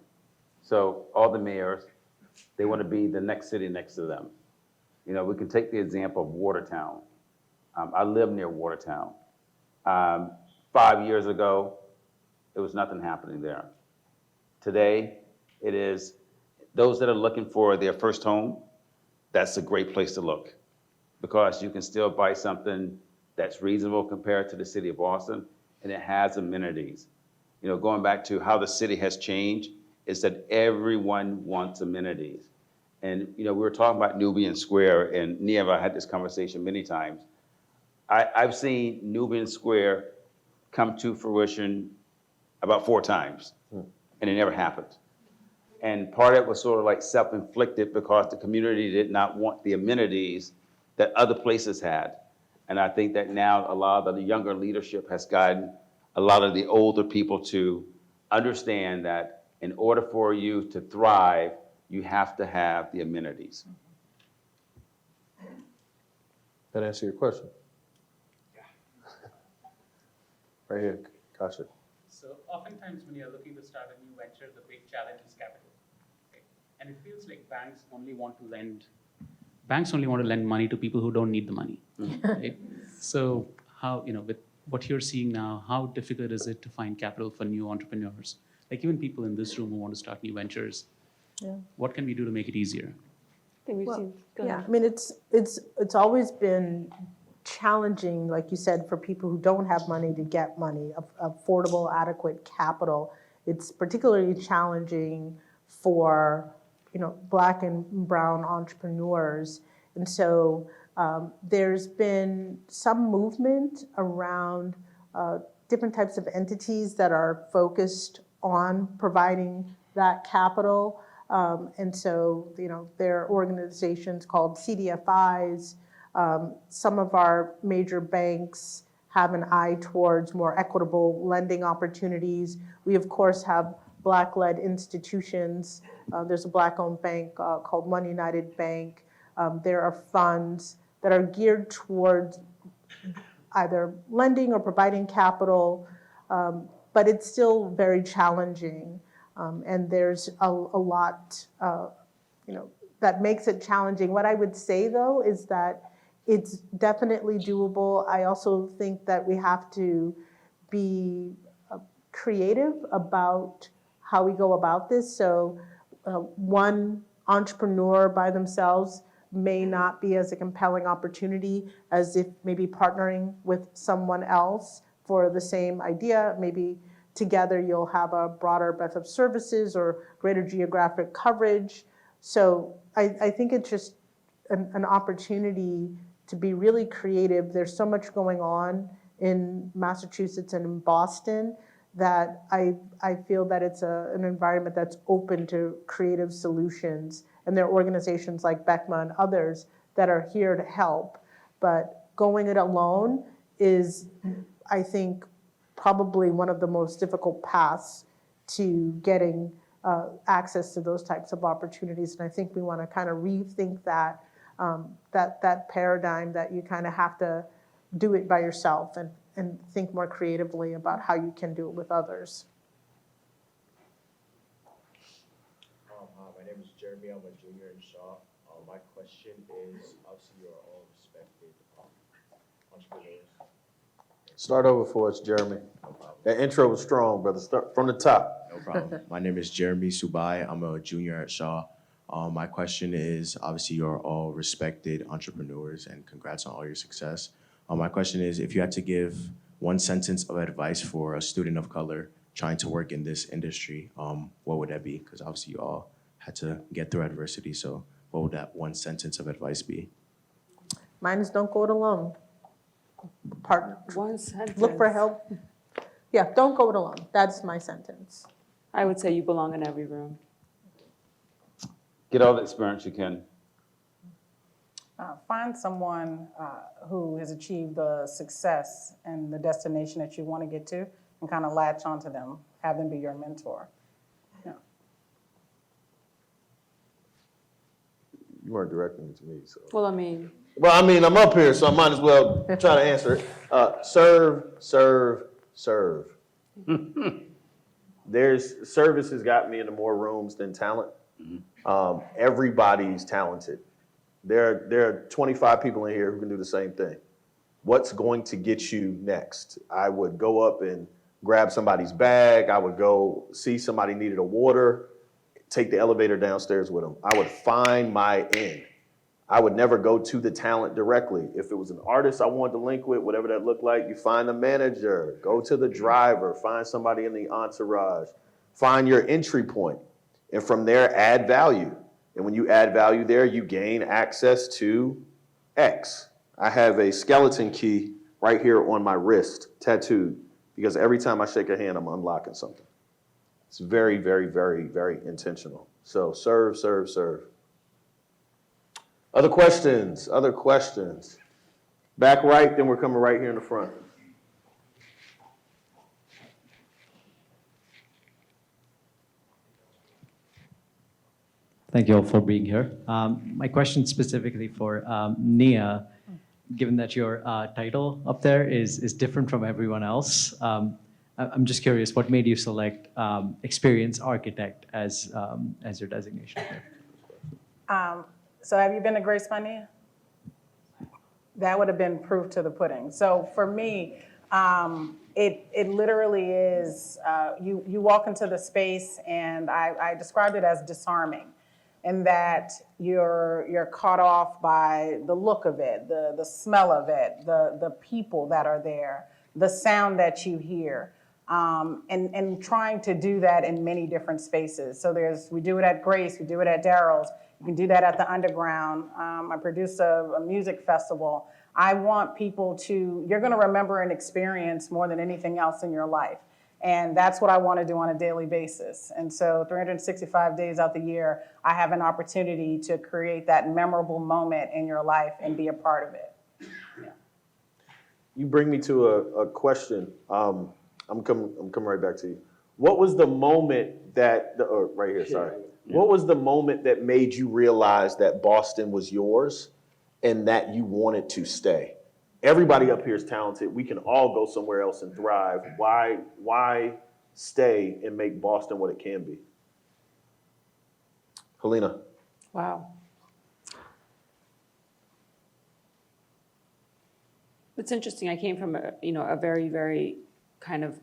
So all the mayors, they want to be the next city next to them. We can take the example of Watertown. I live near Watertown. 5 years ago, there was nothing happening there. Today, it is those that are looking for their first home, that's a great place to look, because you can still buy something that's reasonable compared to the city of Boston, and it has amenities. Going back to how the city has changed, is that everyone wants amenities. And, we were talking about Nubian Square, and Nia and I had this conversation many times. I've seen Nubian Square come to fruition about 4 times, and it never happened. And part of it was sort of like self-inflicted, because the community did not want the amenities that other places had. And I think that now a lot of the younger leadership has gotten a lot of the older people to understand that in order for you to thrive, you have to have the amenities. That answer your question? Yeah. Right here, Kasha. So oftentimes when you're looking to start a new venture, the big challenge is capital. Okay? And it feels like banks only want to lend money to people who don't need the money. Right? So how, with what you're seeing now, how difficult is it to find capital for new entrepreneurs? Like even people in this room who want to start new ventures, what can we do to make it easier? I think we've seen. Go ahead. I mean, it's always been challenging, like you said, for people who don't have money to get money, affordable, adequate capital. It's particularly challenging for, Black and brown entrepreneurs. And so there's been some movement around different types of entities that are focused on providing that capital. And so, there are organizations called CDFIs. Some of our major banks have an eye towards more equitable lending opportunities. We, of course, have Black-led institutions. There's a Black-owned bank called One United Bank. There are funds that are geared towards either lending or providing capital, but it's still very challenging. And there's a lot, that makes it challenging. What I would say, though, is that it's definitely doable. I also think that we have to be creative about how we go about this. So one entrepreneur by themselves may not be as a compelling opportunity as if maybe partnering with someone else for the same idea. Maybe together you'll have a broader breadth of services or greater geographic coverage. So I think it's just an opportunity to be really creative. There's so much going on in Massachusetts and in Boston that I feel that it's an environment that's open to creative solutions. And there are organizations like BECMA and others that are here to help. But going it alone is, I think, probably one of the most difficult paths to getting access to those types of opportunities. And I think we want to kind of rethink that that paradigm that you kind of have to do it by yourself and think more creatively about how you can do it with others. Hi, my name is Jeremy. I'm a junior in Shaw. My question is, obviously you are all respected entrepreneurs. Start over for us, Jeremy. No problem. That intro was strong, brother. Start from the top. No problem. My name is Jeremy Subai. I'm a junior at Shaw. My question is, obviously you're all respected entrepreneurs and congrats on all your success. My question is, if you had to give one sentence of advice for a student of color trying to work in this industry, what would that be? Because obviously you all had to get through adversity, so what would that one sentence of advice be? Mine is don't go it alone. Partner, One sentence. look for help. Yeah, don't go it alone. That's my sentence. I would say you belong in every room. Get all the experience you can. Find someone who has achieved the success and the destination that you want to get to and kind of latch onto them, have them be your mentor. Yeah. You weren't directing it to me, so. Well, I mean, Well, I mean, I'm up here, so I might as well try to answer it. Serve, serve, serve. Service has got me into more rooms than talent. Everybody's talented. There are 25 people in here who can do the same thing. What's going to get you next? I would go up and grab somebody's bag. I would go see somebody needed a water, take the elevator downstairs with them. I would find my end. I would never go to the talent directly. If it was an artist I wanted to link with, whatever that looked like, you find the manager, go to the driver, find somebody in the entourage, find your entry point, and from there, add value. And when you add value there, you gain access to X. I have a skeleton key right here on my wrist, tattooed, because every time I shake a hand, I'm unlocking something. It's very, very, very, very intentional. So serve, serve, serve. Other questions? Other questions? Back right, then we're coming right here in the front. Thank you all for being here. My question specifically for Nia, given that your title up there is different from everyone else, I'm just curious, what made you select experienced architect as your designation here? So have you been to Grace by Nia? That would have been proof to the pudding. So for me, it literally is, you walk into the space and I described it as disarming, in that you're caught off by the look of it, the smell of it, the people that are there, the sound that you hear, and trying to do that in many different spaces. So we do it at Grace, we do it at Darryl's, you can do that at the Underground. I produce a music festival. I want people you're gonna remember an experience more than anything else in your life. And that's what I want to do on a daily basis. And so 365 days out the year, I have an opportunity to create that memorable moment in your life and be a part of it. Yeah. You bring me to a question. I'm coming right back to you. What was the moment that, right here, sorry. Yeah. What was the moment that made you realize that Boston was yours and that you wanted to stay? Everybody up here is talented. We can all go somewhere else and thrive. Why stay and make Boston what it can be? Hilina. wow. It's interesting. I came from a very, very kind of,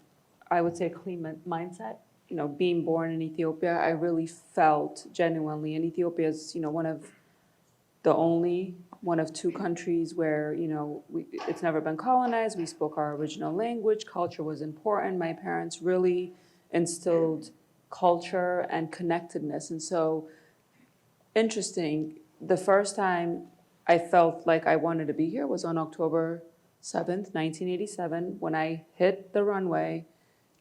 I would say, clean mindset. Being born in Ethiopia, I really felt genuinely, and Ethiopia is, one of two countries where, it's never been colonized. We spoke our original language. Culture was important. My parents really instilled culture and connectedness. And so, interesting, the first time I felt like I wanted to be here was on October 7th, 1987, when I hit the runway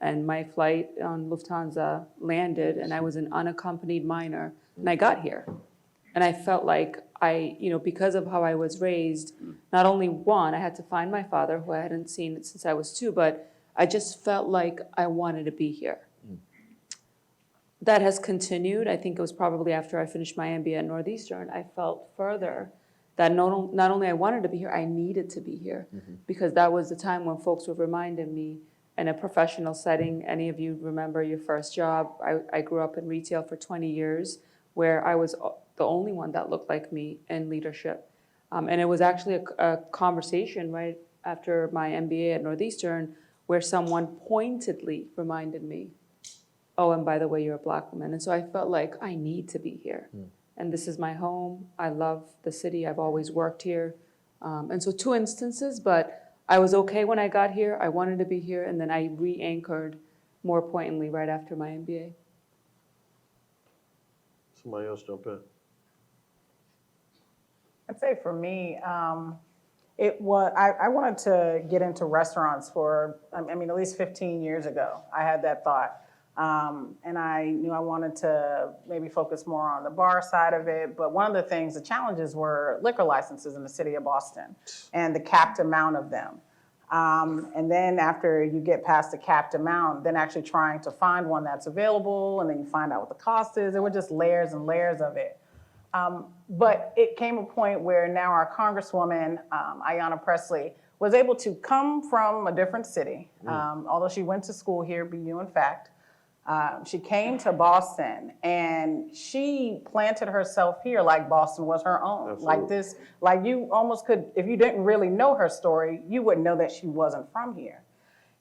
and my flight on Lufthansa landed and I was an unaccompanied minor and I got here. And I felt like because of how I was raised, not only I had to find my father, who I hadn't seen since I was 2, but I just felt like I wanted to be here. That has continued. I think it was probably after I finished my MBA at Northeastern, I felt further that not only I wanted to be here, I needed to be here, because that was the time when folks were reminding me in a professional setting. Any of you remember your first job? I grew up in retail for 20 years, where I was the only one that looked like me in leadership. And it was actually a conversation right after my MBA at Northeastern where someone pointedly reminded me, oh, and by the way, you're a Black woman. And so I felt like I need to be here. And this is my home. I love the city. I've always worked here. And so 2 instances, but I was okay when I got here. I wanted to be here. And then I re-anchored more pointedly right after my MBA. Somebody else jump in. I'd say for me, it was, I wanted to get into restaurants for, I mean, at least 15 years ago. I had that thought. And I knew I wanted to maybe focus more on the bar side of it. But one of the things, the challenges were liquor licenses in the city of Boston and the capped amount of them. And then after you get past the capped amount, then actually trying to find one that's available, and then you find out what the cost is. There were just layers and layers of it. But it came a point where now our Congresswoman, Ayanna Pressley, was able to come from a different city, although she went to school here, BU in fact. She came to Boston and she planted herself here like Boston was her own. Absolutely. Like this, like you almost could, if you didn't really know her story, you wouldn't know that she wasn't from here.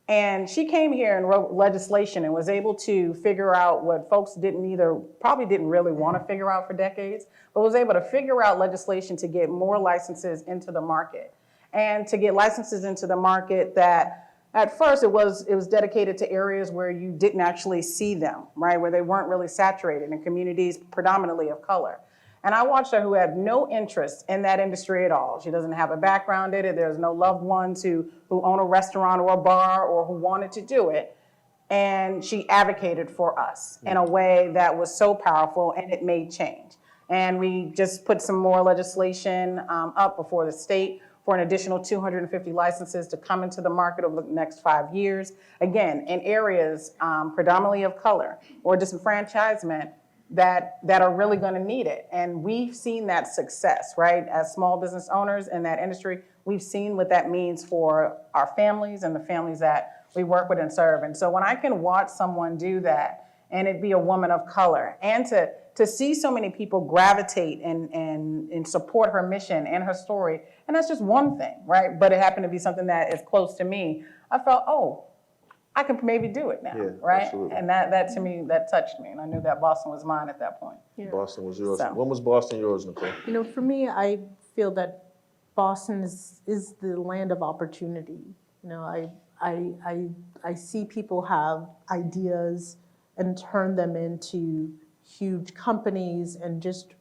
And she came here and wrote legislation and was able to figure out what folks probably didn't really want to figure out for decades, but was able to figure out legislation to get more licenses into the market. And to get licenses into the market that at first it was dedicated to areas where you didn't actually see them, right? Where they weren't really saturated in communities predominantly of color. And I watched her who had no interest in that industry at all. She doesn't have a background in it. There's no loved ones who own a restaurant or a bar or who wanted to do it. And she advocated for us in a way that was so powerful, and it made change. And we just put some more legislation up before the state for an additional 250 licenses to come into the market over the next 5 years. Again, in areas predominantly of color or disenfranchisement that are really gonna need it. And we've seen that success, right? As small business owners in that industry, we've seen what that means for our families and the families that we work with and serve. And so when I can watch someone do that and it be a woman of color, and to see so many people gravitate and support her mission and her story, and that's just one thing, right? But it happened to be something that is close to me. I felt, oh, I can maybe do it now, Yeah, right? absolutely. And that to me, that touched me, and I knew that Boston was mine at that point. Boston was yours. So. When was Boston yours, Nicole? You know, for me, I feel that Boston is the land of opportunity. You know, I see people have ideas and turn them into huge companies and just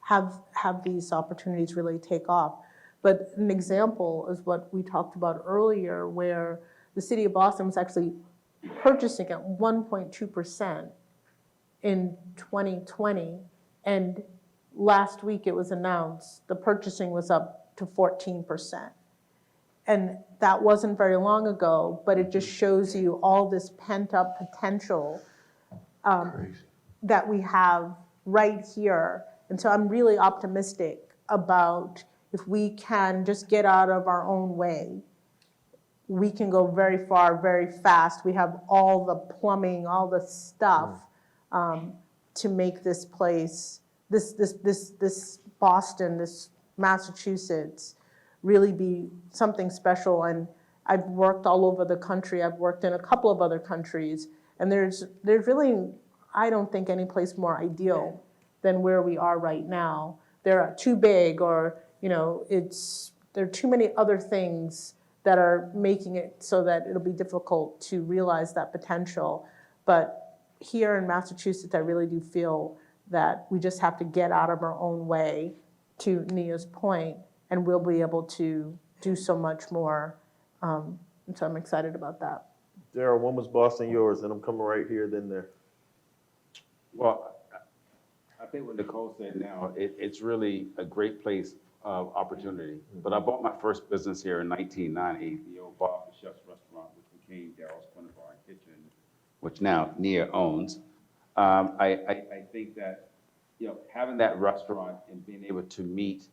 have these opportunities really take off. But an example is what we talked about earlier, where the city of Boston was actually purchasing at 1.2% in 2020, and last week it was announced the purchasing was up to 14%. And that wasn't very long ago, but it just shows you all this pent-up potential that we have right here. And so I'm really optimistic about if we can just get out of our own way, we can go very far, very fast. We have all the plumbing, all the stuff to make this place, this Boston, this Massachusetts, really be something special. And I've worked all over the country. I've worked in a couple of other countries, and there's really, I don't think, any place more ideal than where we are right now. They're too big, or there are too many other things that are making it so that it'll be difficult to realize that potential. But here in Massachusetts, I really do feel that we just have to get out of our own way, to Nia's point, and we'll be able to do so much more. And so I'm excited about that. Darryl, when was Boston yours? And I'm coming right here, then there. Well, I think what Nicole said now, it's really a great place of opportunity. But I bought my first business here in 1990, the old Bob the Chef's restaurant, which became Darryl's Corner Bar and Kitchen, which now Nia owns. I think that having that restaurant and being able to meet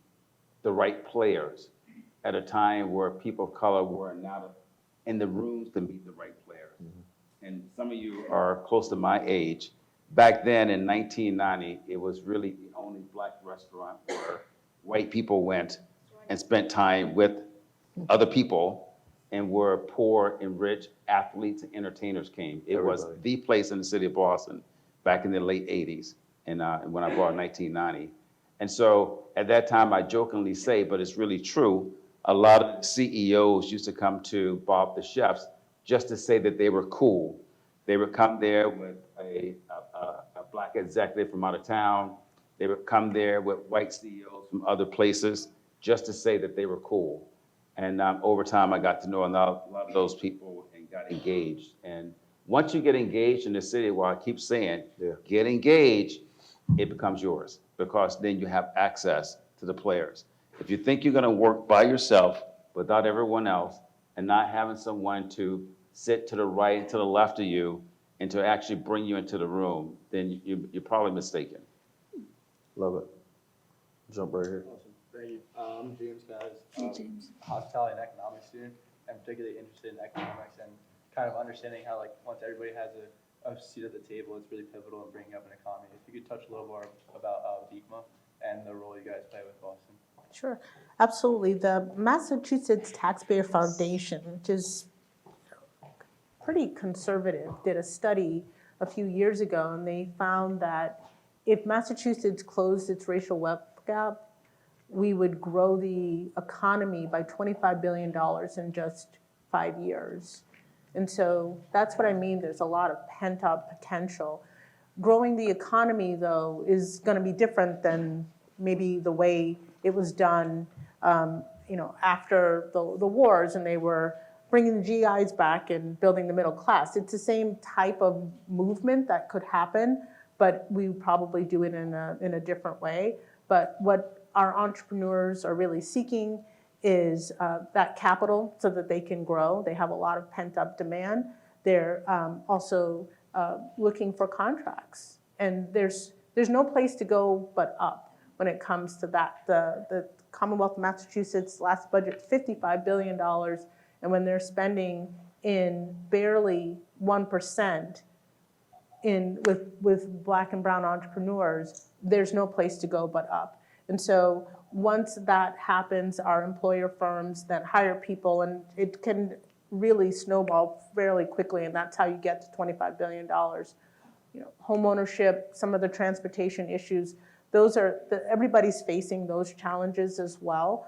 the right players at a time where people of color were not in the rooms to meet the right players. And some of you are close to my age. Back then in 1990, it was really the only black restaurant where white people went and spent time with other people, and where poor and rich athletes and entertainers came. It was the place in the city of Boston back in the late 80s, and when I bought in 1990. And so at that time, I jokingly say, but it's really true, a lot of CEOs used to come to Bob the Chefs just to say that they were cool. They would come there with a black executive from out of town. They would come there with white CEOs from other places just to say that they were cool. And over time, I got to know a lot of those people and got engaged. And once you get engaged in the city, well, I keep saying, get engaged, it becomes yours, because then you have access to the players. If you think you're going to work by yourself without everyone else and not having someone to sit to the right and to the left of you and to actually bring you into the room, then you're probably mistaken. Love it. Jump right here. Awesome, thank you. I'm James, guys. Hey, James. Hospitality and economics student. I'm particularly interested in economics and kind of understanding how, like, once everybody has a seat at the table, it's really pivotal in bringing up an economy. If you could touch a little more about DECMA and the role you guys play with Boston. Sure, absolutely. The Massachusetts Taxpayer Foundation, which is pretty conservative, did a study a few years ago, and they found that if Massachusetts closed its racial wealth gap, we would grow the economy by $25 billion in just 5 years. And so that's what I mean, there's a lot of pent-up potential. Growing the economy, though, is gonna be different than maybe the way it was done after the wars, and they were bringing the GIs back and building the middle class. It's the same type of movement that could happen, but we would probably do it in a different way. But what our entrepreneurs are really seeking is that capital so that they can grow. They have a lot of pent-up demand. They're also looking for contracts. And there's no place to go but up when it comes to that. The Commonwealth of Massachusetts last budget, $55 billion, and when they're spending in barely 1% with Black and brown entrepreneurs, there's no place to go but up. And so once that happens, our employer firms then hire people, and it can really snowball fairly quickly, and that's how you get to $25 billion. Home ownership, some of the transportation issues, those are, everybody's facing those challenges as well.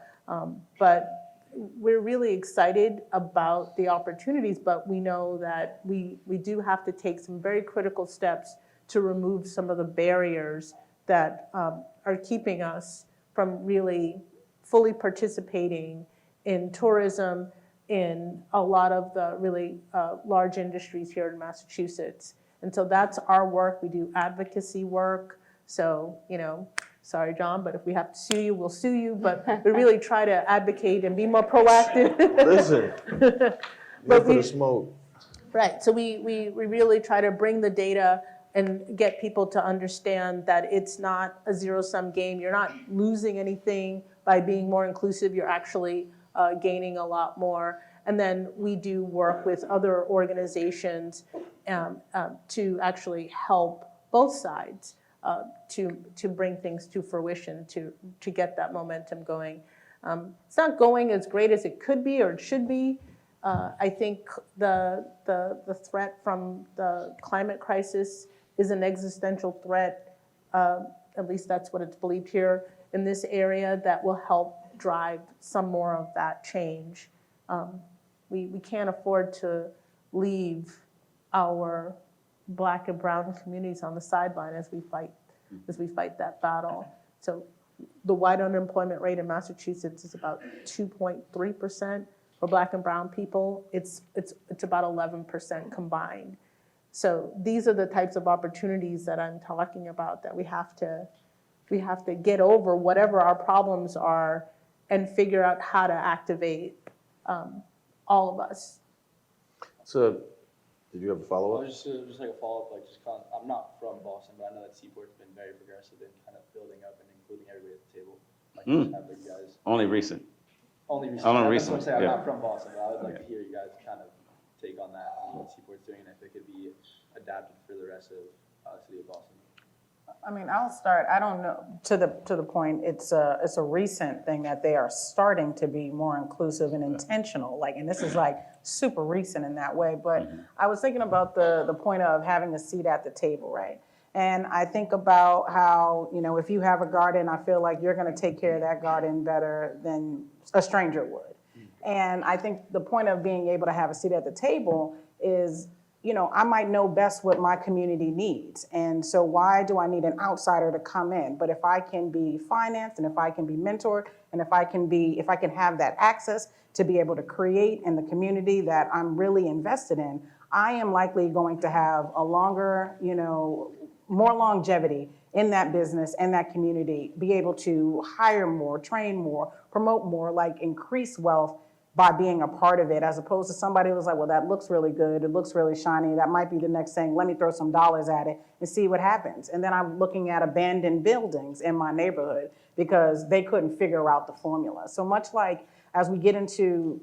But we're really excited about the opportunities, but we know that we do have to take some very critical steps to remove some of the barriers that are keeping us from really fully participating in tourism, in a lot of the really large industries here in Massachusetts. And so that's our work. We do advocacy work. So, sorry, John, but if we have to sue you, we'll sue you. But we really try to advocate and be more proactive. Listen, but for the smoke. Right, so we really try to bring the data and get people to understand that it's not a zero-sum game. You're not losing anything by being more inclusive. You're actually gaining a lot more. And then we do work with other organizations to actually help both sides to bring things to fruition, to get that momentum going. It's not going as great as it could be or it should be. I think the threat from the climate crisis is an existential threat, at least that's what it's believed here in this area, that will help drive some more of that change. We can't afford to leave our Black and brown communities on the sideline as we fight that battle. So the wide unemployment rate in Massachusetts is about 2.3%. For Black and brown people, it's about 11% combined. So these are the types of opportunities that I'm talking about, that we have to get over whatever our problems are and figure out how to activate all of us. So, did you have a Well, follow-up? just like a follow-up, I'm not from Boston, but I know that Seaport's been very progressive in kind of building up and including everybody at the table. Like, have you guys Only recent. only recently? Only I was recently, gonna say, I'm yeah. not from Boston, but I would like to hear you guys kind of take on that and what Seaport's doing, and if it could be adapted for the rest of city of Boston. I mean, I'll start. I don't know, to the point, it's a recent thing that they are starting to be more inclusive and intentional, like, and this is like super recent in that way, but I was thinking about the point of having a seat at the table, right? And I think about how, you know, if you have a garden, I feel like you're gonna take care of that garden better than a stranger would. And I think the point of being able to have a seat at the table is, you know, I might know best what my community needs. And so why do I need an outsider to come in? But if I can be financed and if I can be mentored and if I can have that access to be able to create in the community that I'm really invested in, I am likely going to have a longer, you know, more longevity in that business and that community, be able to hire more, train more, promote more, like increase wealth by being a part of it, as opposed to somebody who was like, well, that looks really good, it looks really shiny, that might be the next thing, let me throw some dollars at it and see what happens. And then I'm looking at abandoned buildings in my neighborhood because they couldn't figure out the formula. So much like as we get into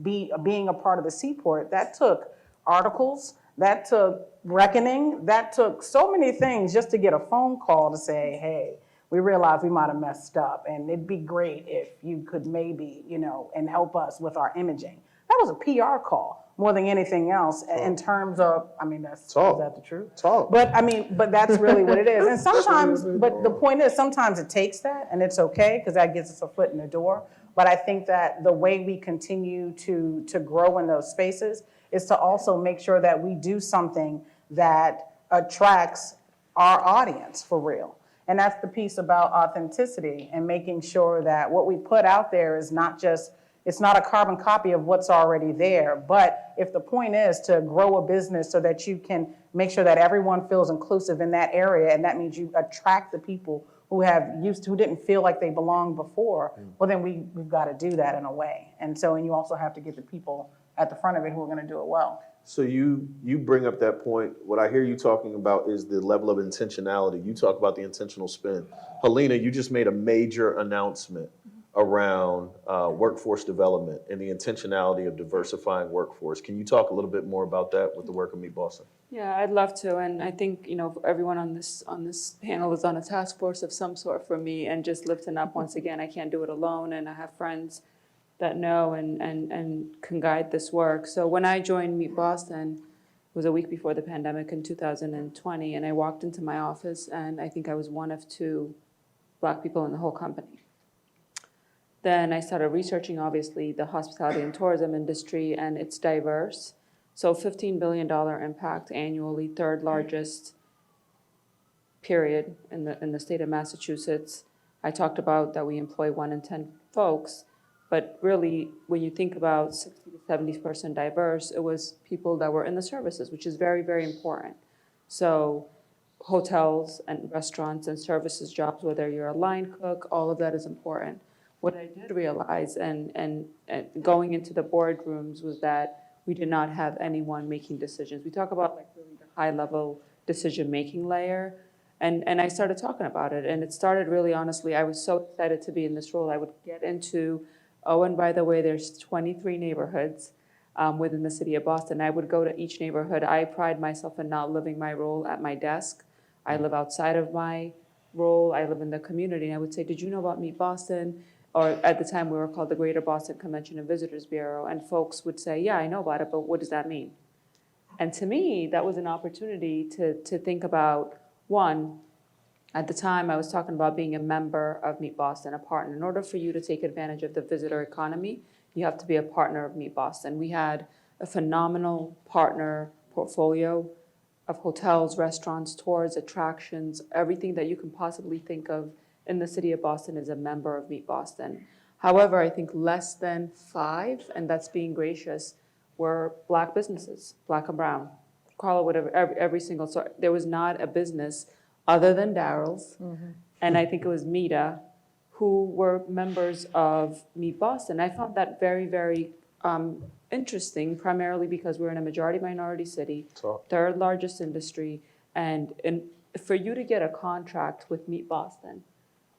being a part of the Seaport, that took articles, that took reckoning, that took so many things just to get a phone call to say, hey, we realize we might have messed up and it'd be great if you could maybe, you know, and help us with our imaging. That was a PR call more than anything else in terms of, I mean, is that the truth? Talk. But I mean, but that's really what it is. And sometimes, but the point is sometimes it takes that and it's okay because that gets us a foot in the door. But I think that the way we continue to grow in those spaces is to also make sure that we do something that attracts our audience for real. And that's the piece about authenticity and making sure that what we put out there is not just, it's not a carbon copy of what's already there. But if the point is to grow a business so that you can make sure that everyone feels inclusive in that area, and that means you attract the people who who didn't feel like they belonged before, well then we've got to do that in a way. And you also have to get the people at the front of it who are going to do it well. So you bring up that point. What I hear you talking about is the level of intentionality. You talk about the intentional spend. Hilina, you just made a major announcement around workforce development and the intentionality of diversifying workforce. Can you talk a little bit more about that with the work of Meet Boston? Yeah, I'd love to, and I think, you know, everyone on this panel is on a task force of some sort for me, and just lifting up once again, I can't do it alone, and I have friends that know and can guide this work. So when I joined Meet Boston, it was a week before the pandemic in 2020, and I walked into my office, and I think I was one of 2 Black people in the whole company. Then I started researching, obviously, the hospitality and tourism industry, and it's diverse. So $15 billion impact annually, 3rd largest period in the state of Massachusetts. I talked about that we employ 1 in 10 folks, but really, when you think about 60 to 70% diverse, it was people that were in the services, which is very, very important. So hotels and restaurants and services jobs, whether you're a line cook, all of that is important. What I did realize and going into the boardrooms was that we did not have anyone making decisions. We talk about like really the high level decision-making layer. And I started talking about it. And it started really honestly, I was so excited to be in this role. I would get into, oh, and by the way, there's 23 neighborhoods within the city of Boston. I would go to each neighborhood. I pride myself in not living my role at my desk. I live outside of my role. I live in the community. And I would say, did you know about Meet Boston? Or at the time we were called the Greater Boston Convention and Visitors Bureau. And folks would say, yeah, I know about it, but what does that mean? And to me, that was an opportunity to think about, one, at the time I was talking about being a member of Meet Boston, a partner. In order for you to take advantage of the visitor economy, you have to be a partner of Meet Boston. We had a phenomenal partner portfolio of hotels, restaurants, tours, attractions, everything that you can possibly think of in the city of Boston is a member of Meet Boston. However, I think less than 5, and that's being gracious, were Black businesses, Black and brown. Call it whatever, every single, so there was not a business other than Darryl's, and I think it was Mita, who were members of Meet Boston. I found that very, very interesting, primarily because we're in a majority minority city, 3rd largest industry, and for you to get a contract with Meet Boston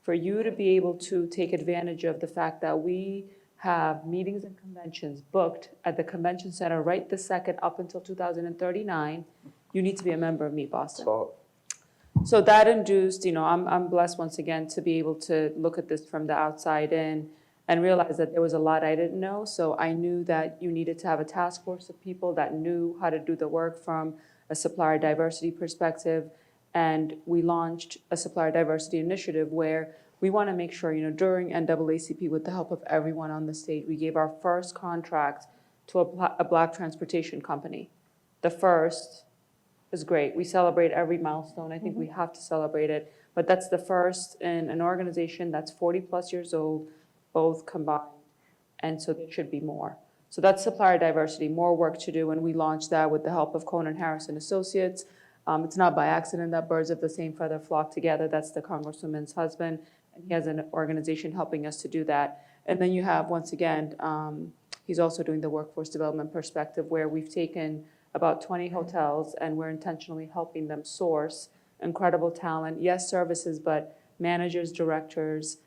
for you to be able to take advantage of the fact that we have meetings and conventions booked at the convention center right this second up until 2039, you need to be a member of Meet Boston. Talk. So that induced, I'm blessed once again to be able to look at this from the outside in and realize that there was a lot I didn't know. So I knew that you needed to have a task force of people that knew how to do the work from a supplier diversity perspective. And we launched a supplier diversity initiative where we want to make sure, during NAACP, with the help of everyone on the stage, we gave our first contract to a Black transportation company. The first is great. We celebrate every milestone. I think we have to celebrate it. But that's the first in an organization that's 40 plus years old, both combined. And so there should be more. So that's supplier diversity, more work to do. And we launched that with the help of Conan Harris and Associates. It's not by accident that birds of the same feather flock together. That's the Congresswoman's husband. And he has an organization helping us to do that. And then you have, once again, he's also doing the workforce development perspective where we've taken about 20 hotels and we're intentionally helping them source incredible talent. Yes, services, but managers, directors,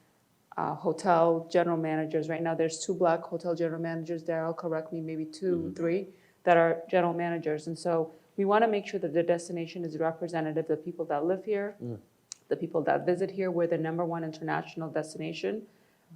hotel general managers. Right now there's 2 Black hotel general managers, Darryl, correct me, maybe 2, 3, that are general managers. And so we want to make sure that the destination is representative of the people that live here, the people that visit here. We're the #1 international destination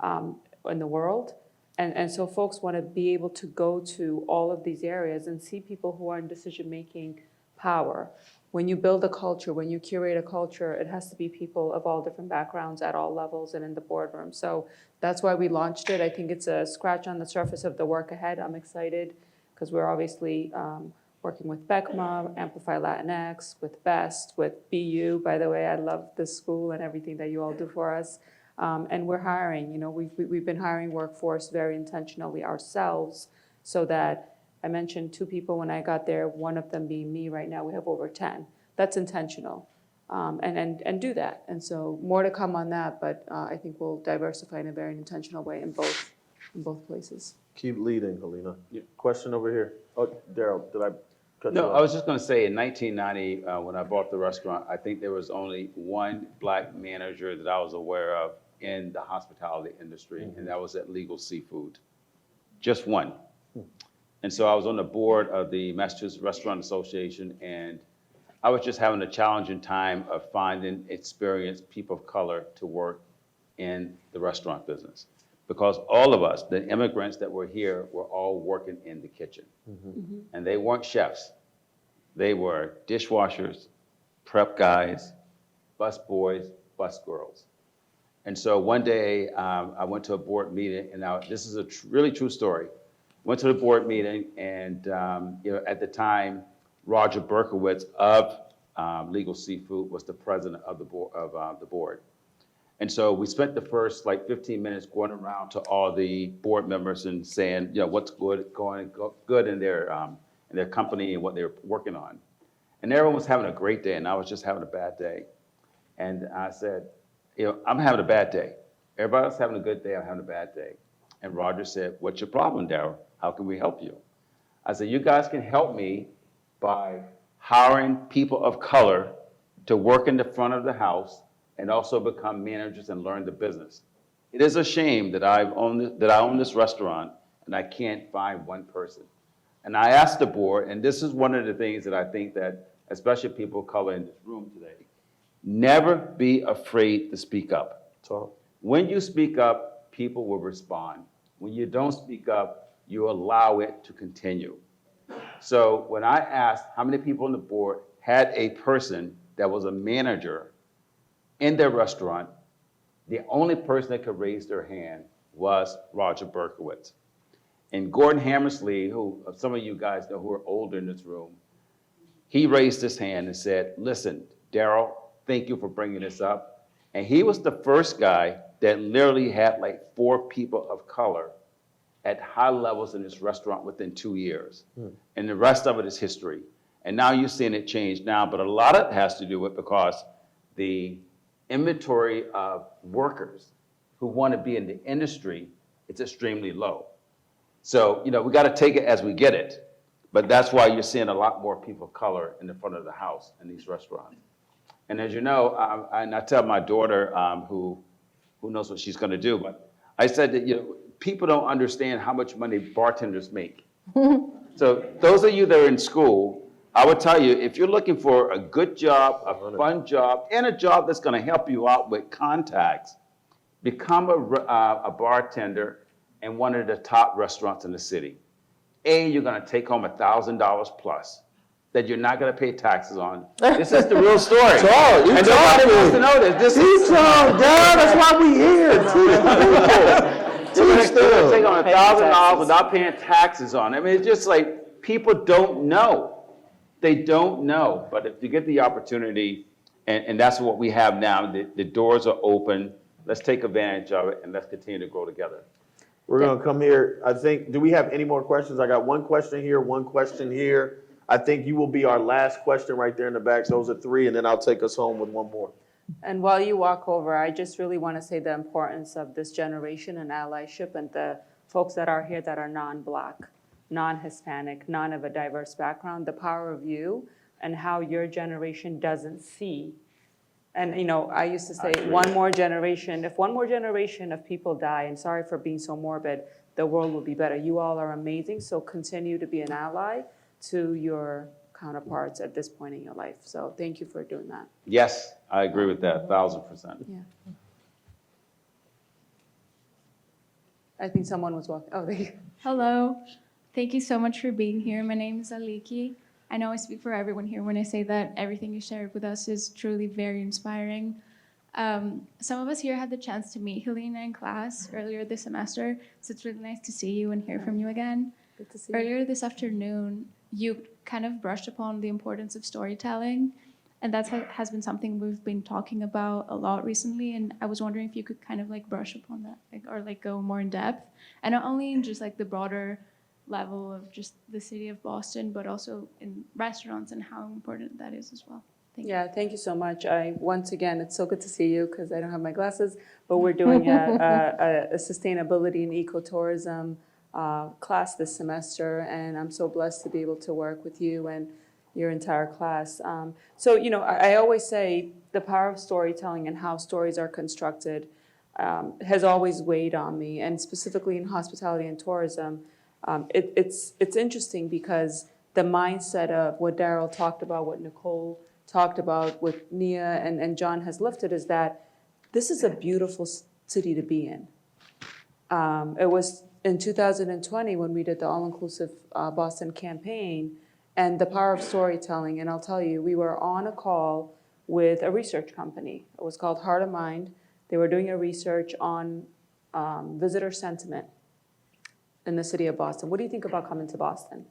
in the world. And so folks want to be able to go to all of these areas and see people who are in decision-making power. When you build a culture, when you curate a culture, it has to be people of all different backgrounds at all levels and in the boardroom. So that's why we launched it. I think it's a scratch on the surface of the work ahead. I'm excited because we're obviously working with BECMA, Amplify Latinx, with BEST, with BU. By the way, I love this school and everything that you all do for us. And we're hiring. We've been hiring workforce very intentionally ourselves so that I mentioned 2 people when I got there, one of them being me. Right now we have over 10. That's intentional. And do that. And so more to come on that, but I think we'll diversify in a very intentional way in both places. Keep leading, Hilina. Yeah. Question over here. Oh, Darryl, did I cut you No, off? I was just going to say in 1990, when I bought the restaurant, I think there was only one Black manager that I was aware of in the hospitality industry, and that was at Legal Seafood. Just one. And so I was on the board of the Massachusetts Restaurant Association, and I was just having a challenging time of finding experienced people of color to work in the restaurant business. Because all of us, the immigrants that were here, were all working in the kitchen. And they weren't chefs. They were dishwashers, prep guys, bus boys, bus girls. And so one day I went to a board meeting, and now this is a really true story. Went to the board meeting, and at the time, Roger Berkowitz of Legal Seafood was the president of the board. And so we spent the first 15 minutes going around to all the board members and saying, what's good in their company and what they're working on. And everyone was having a great day, and I was just having a bad day. And I said, I'm having a bad day. Everybody else having a good day, I'm having a bad day. And Roger said, what's your problem, Darryl? How can we help you? I said, you guys can help me by hiring people of color to work in the front of the house and also become managers and learn the business. It is a shame that I own this restaurant and I can't find one person. And I asked the board, and this is one of the things that I think that, especially people of color in this room today, never be afraid to speak up. Talk. When you speak up, people will respond. When you don't speak up, you allow it to continue. So when I asked how many people on the board had a person that was a manager in their restaurant, the only person that could raise their hand was Roger Berkowitz. And Gordon Hammersley, who some of you guys know who are older in this room, he raised his hand and said, listen, Darryl, thank you for bringing this up. And he was the first guy that literally had 4 people of color at high levels in this restaurant within 2 years. And the rest of it is history. And now you're seeing it change now, but a lot of it has to do with because the inventory of workers who want to be in the industry, it's extremely low. So, we got to take it as we get it. But that's why you're seeing a lot more people of color in the front of the house in these restaurants. And as you know, I tell my daughter, who who knows what she's going to do. But I said that, people don't understand how much money bartenders make. So those of you that are in school, I would tell you, if you're looking for a good job, a fun job, and a job that's going to help you out with contacts, become a bartender in one of the top restaurants in the city. You're going to take home $1,000 plus that you're not going to pay taxes on. This is the real story. Talk, you And nobody talking. wants to know this. This is Dad, that's why we here. Teach They're going to take them. on $1,000 without paying taxes on it. I mean, it's just like people don't know. They don't know. But if you get the opportunity, and that's what we have now, the doors are open. Let's take advantage of it and let's continue to grow together. We're going to come here. I think, do we have any more questions? I got one question here, one question here. I think you will be our last question right there in the back. Those are 3, and then I'll take us home with one more. And while you walk over, I just really want to say the importance of this generation and allyship and the folks that are here that are non-Black, non-Hispanic, none of a diverse background, the power of you and how your generation doesn't see. And, I used to say if one more generation of people die, and sorry for being so morbid, the world will be better. You all are amazing, so continue to be an ally to your counterparts at this point in your life. So thank you for doing that. Yes, I agree with that, 1,000%. Yeah. I think someone was walking. Oh, there you go. Hello. Thank you so much for being here. My name is Aliki. I know I speak for everyone here when I say that everything you shared with us is truly very inspiring. Some of us here had the chance to meet Hilina in class earlier this semester, so it's really nice to see you and hear from you again. Good to see you. Earlier this afternoon, you kind of brushed upon the importance of storytelling, and that has been something we've been talking about a lot recently, and I was wondering if you could kind of brush upon that, or go more in depth, and not only in just the broader level of just the city of Boston, but also in restaurants and how important that is as well. Thank you. Yeah, thank you so much. Once again, it's so good to see you because I don't have my glasses, but we're doing a sustainability and ecotourism class this semester, and I'm so blessed to be able to work with you and your entire class. So, I always say the power of storytelling and how stories are constructed has always weighed on me, and specifically in hospitality and tourism. It's interesting because the mindset of what Darryl talked about, what Nicole talked about, what Nia and John has lifted is that this is a beautiful city to be in. It was in 2020 when we did the all-inclusive Boston campaign and the power of storytelling. And I'll tell you, we were on a call with a research company. It was called Heart of Mind. They were doing a research on visitor sentiment in the city of Boston. What do you think about coming to Boston?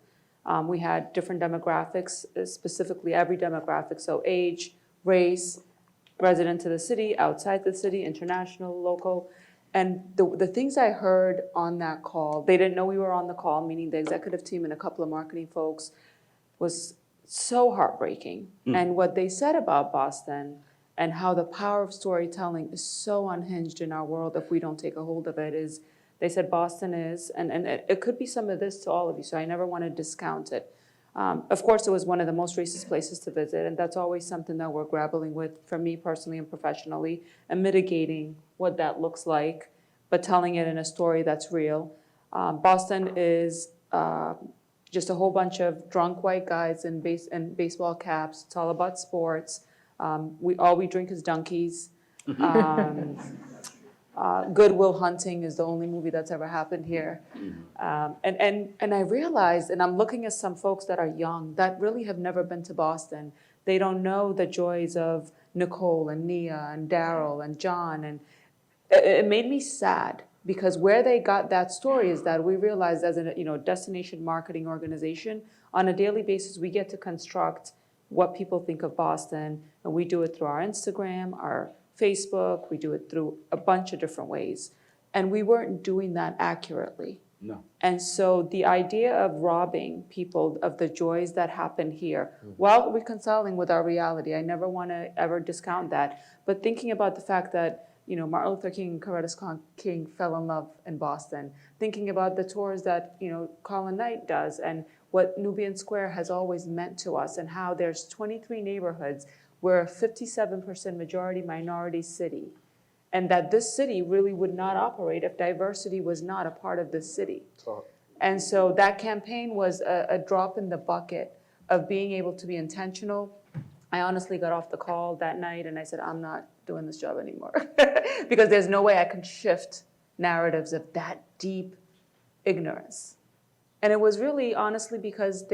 We had different demographics, specifically every demographic, so age, race, resident of the city, outside the city, international, local. And the things I heard on that call, they didn't know we were on the call, meaning the executive team and a couple of marketing folks, was so heartbreaking. And what they said about Boston and how the power of storytelling is so unhinged in our world if we don't take a hold of it is, they said Boston is, and it could be some of this to all of you, so I never want to discount it. Of course, it was one of the most racist places to visit, and that's always something that we're grappling with, for me personally and professionally, and mitigating what that looks like, but telling it in a story that's real. Boston is just a whole bunch of drunk white guys in baseball caps. It's all about sports. All we drink is Dunkies. Goodwill Hunting is the only movie that's ever happened here. And I realized, and I'm looking at some folks that are young that really have never been to Boston. They don't know the joys of Nicole and Nia and Darryl and John. And it made me sad because where they got that story is that we realized as a destination marketing organization, on a daily basis, we get to construct what people think of Boston. And we do it through our Instagram, our Facebook, we do it through a bunch of different ways. And we weren't doing that accurately. No. And so the idea of robbing people of the joys that happen here, while reconciling with our reality, I never want to ever discount that, but thinking about the fact that Martin Luther King and Coretta King fell in love in Boston, thinking about the tours that Colin Knight does and what Nubian Square has always meant to us and how there's 23 neighborhoods. We're a 57% majority minority city. and that this city really would not operate if diversity was not a part of this city. And so that campaign was a drop in the bucket of being able to be intentional. I honestly got off the call that night and I said, I'm not doing this job anymore because there's no way I can shift narratives of that deep ignorance. And it was really honestly because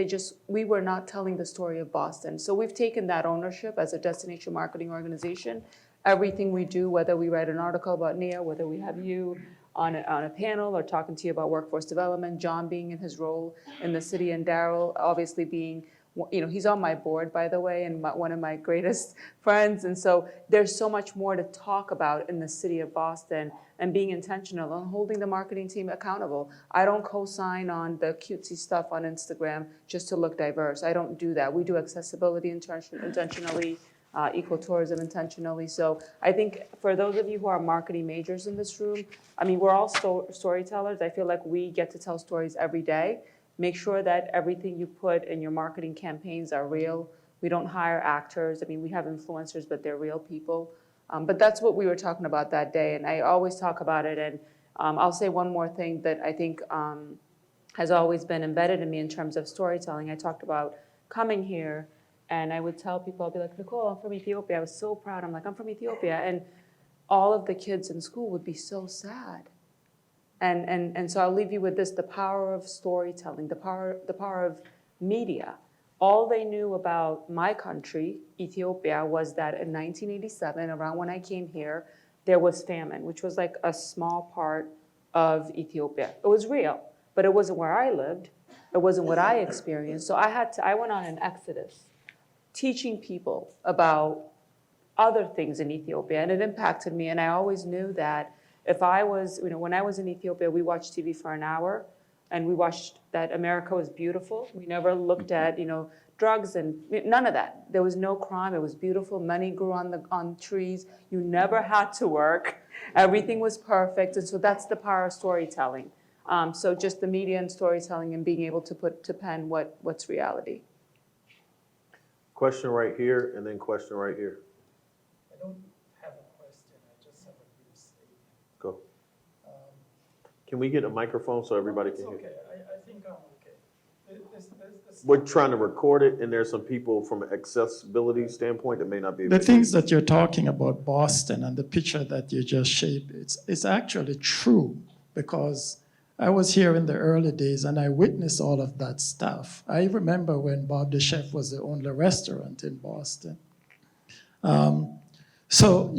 we were not telling the story of Boston. So we've taken that ownership as a destination marketing organization. Everything we do, whether we write an article about Nia, whether we have you on a panel or talking to you about workforce development, John being in his role in the city, and Darryl obviously being, he's on my board, by the way, and one of my greatest friends. And so there's so much more to talk about in the city of Boston and being intentional and holding the marketing team accountable. I don't co-sign on the cutesy stuff on Instagram just to look diverse. I don't do that. We do accessibility intentionally, ecotourism intentionally. So I think for those of you who are marketing majors in this room, I mean, we're all storytellers. I feel like we get to tell stories every day. Make sure that everything you put in your marketing campaigns are real. We don't hire actors. I mean, we have influencers, but they're real people. But that's what we were talking about that day, and I always talk about it. And I'll say one more thing that I think has always been embedded in me in terms of storytelling. I talked about coming here, and I would tell people, I'll be like, Nicole, I'm from Ethiopia. I was so proud. I'm like, I'm from Ethiopia. And all of the kids in school would be so sad. And so I'll leave you with this, the power of storytelling, the power of media. All they knew about my country, Ethiopia, was that in 1987, around when I came here, there was famine, which was like a small part of Ethiopia. It was real, but it wasn't where I lived. It wasn't what I experienced. So I went on an exodus, teaching people about other things in Ethiopia, and it impacted me. And I always knew that if I was, when I was in Ethiopia, we watched TV for an hour, and we watched that America was beautiful. We never looked at, drugs and none of that. There was no crime. It was beautiful. Money grew on trees. You never had to work. Everything was perfect. And so that's the power of storytelling. So just the media and storytelling and being able to put to pen what's reality. Question right here, and then question right here. I don't have a question, I just have a brief statement. Go. Can we get a microphone so everybody can hear? It's okay, I think I'm okay. We're trying to record it, and there's some people from an accessibility standpoint that may not be able The to things that you're talking about Boston and the picture that you just shaped, it's actually true, because I was here in the early days and I witnessed all of that stuff. I remember when Bob the Chef was the only restaurant in Boston. So,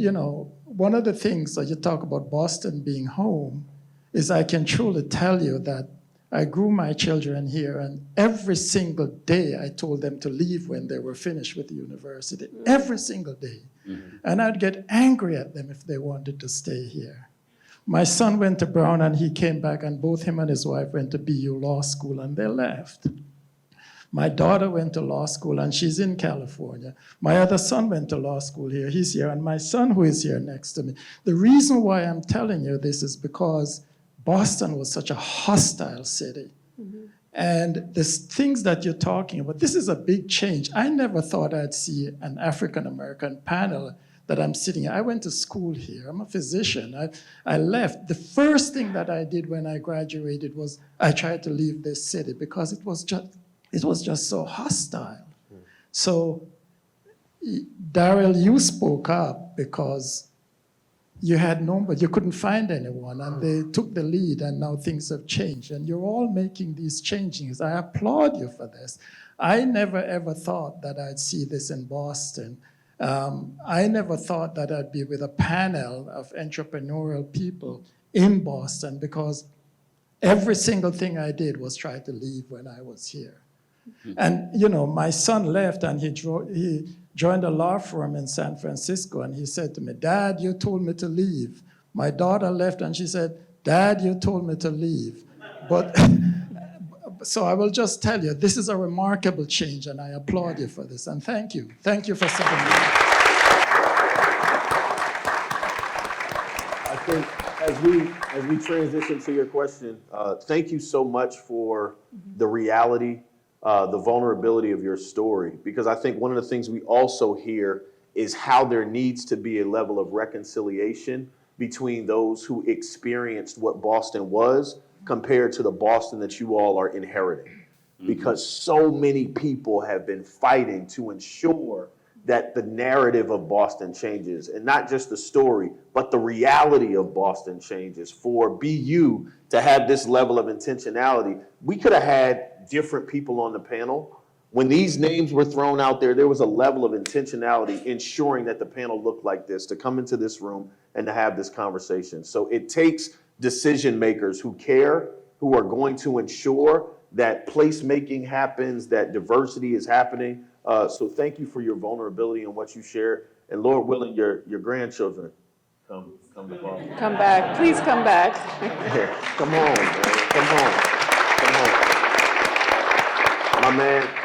one of the things that you talk about Boston being home is I can truly tell you that I grew my children here, and every single day I told them to leave when they were finished with the university, every single day. Mm-hmm. And I'd get angry at them if they wanted to stay here. My son went to Brown and he came back, and both him and his wife went to BU Law School and they left. My daughter went to law school and she's in California. My other son went to law school here, he's here, and my son who is here next to me. The reason why I'm telling you this is because Boston was such a hostile city. Mm-hmm. And the things that you're talking about, this is a big change. I never thought I'd see an African-American panel that I'm sitting here. I went to school here. I'm a physician. I left. The first thing that I did when I graduated was I tried to leave this city because it was just so hostile. Mm. So, Darryl, you spoke up because you had nobody, you couldn't find anyone, and they took the lead, and now things have changed. And you're all making these changes. I applaud you for this. I never ever thought that I'd see this in Boston. I never thought that I'd be with a panel of entrepreneurial people in Boston, because every single thing I did was try to leave when I was here. Mm-hmm. And, my son left and he joined a law firm in San Francisco, and he said to me, Dad, you told me to leave. My daughter left and she said, Dad, you told me to leave. But so I will just tell you, this is a remarkable change, and I applaud you for this, and thank you. Thank you for saying that. I think as we transition to your question, thank you so much for the reality, the vulnerability of your story, because I think one of the things we also hear is how there needs to be a level of reconciliation between those who experienced what Boston was compared to the Boston that you all are inheriting. Because so many people have been fighting to ensure that the narrative of Boston changes, and not just the story, but the reality of Boston changes. For BU to have this level of intentionality, we could have had different people on the panel. When these names were thrown out there, there was a level of intentionality ensuring that the panel looked like this, to come into this room and to have this conversation. So it takes decision makers who care, who are going to ensure that placemaking happens, that diversity is happening. So thank you for your vulnerability and what you shared. And Lord willing, your grandchildren come to Boston. Come back, please come back. Yeah, come home, man. Come home.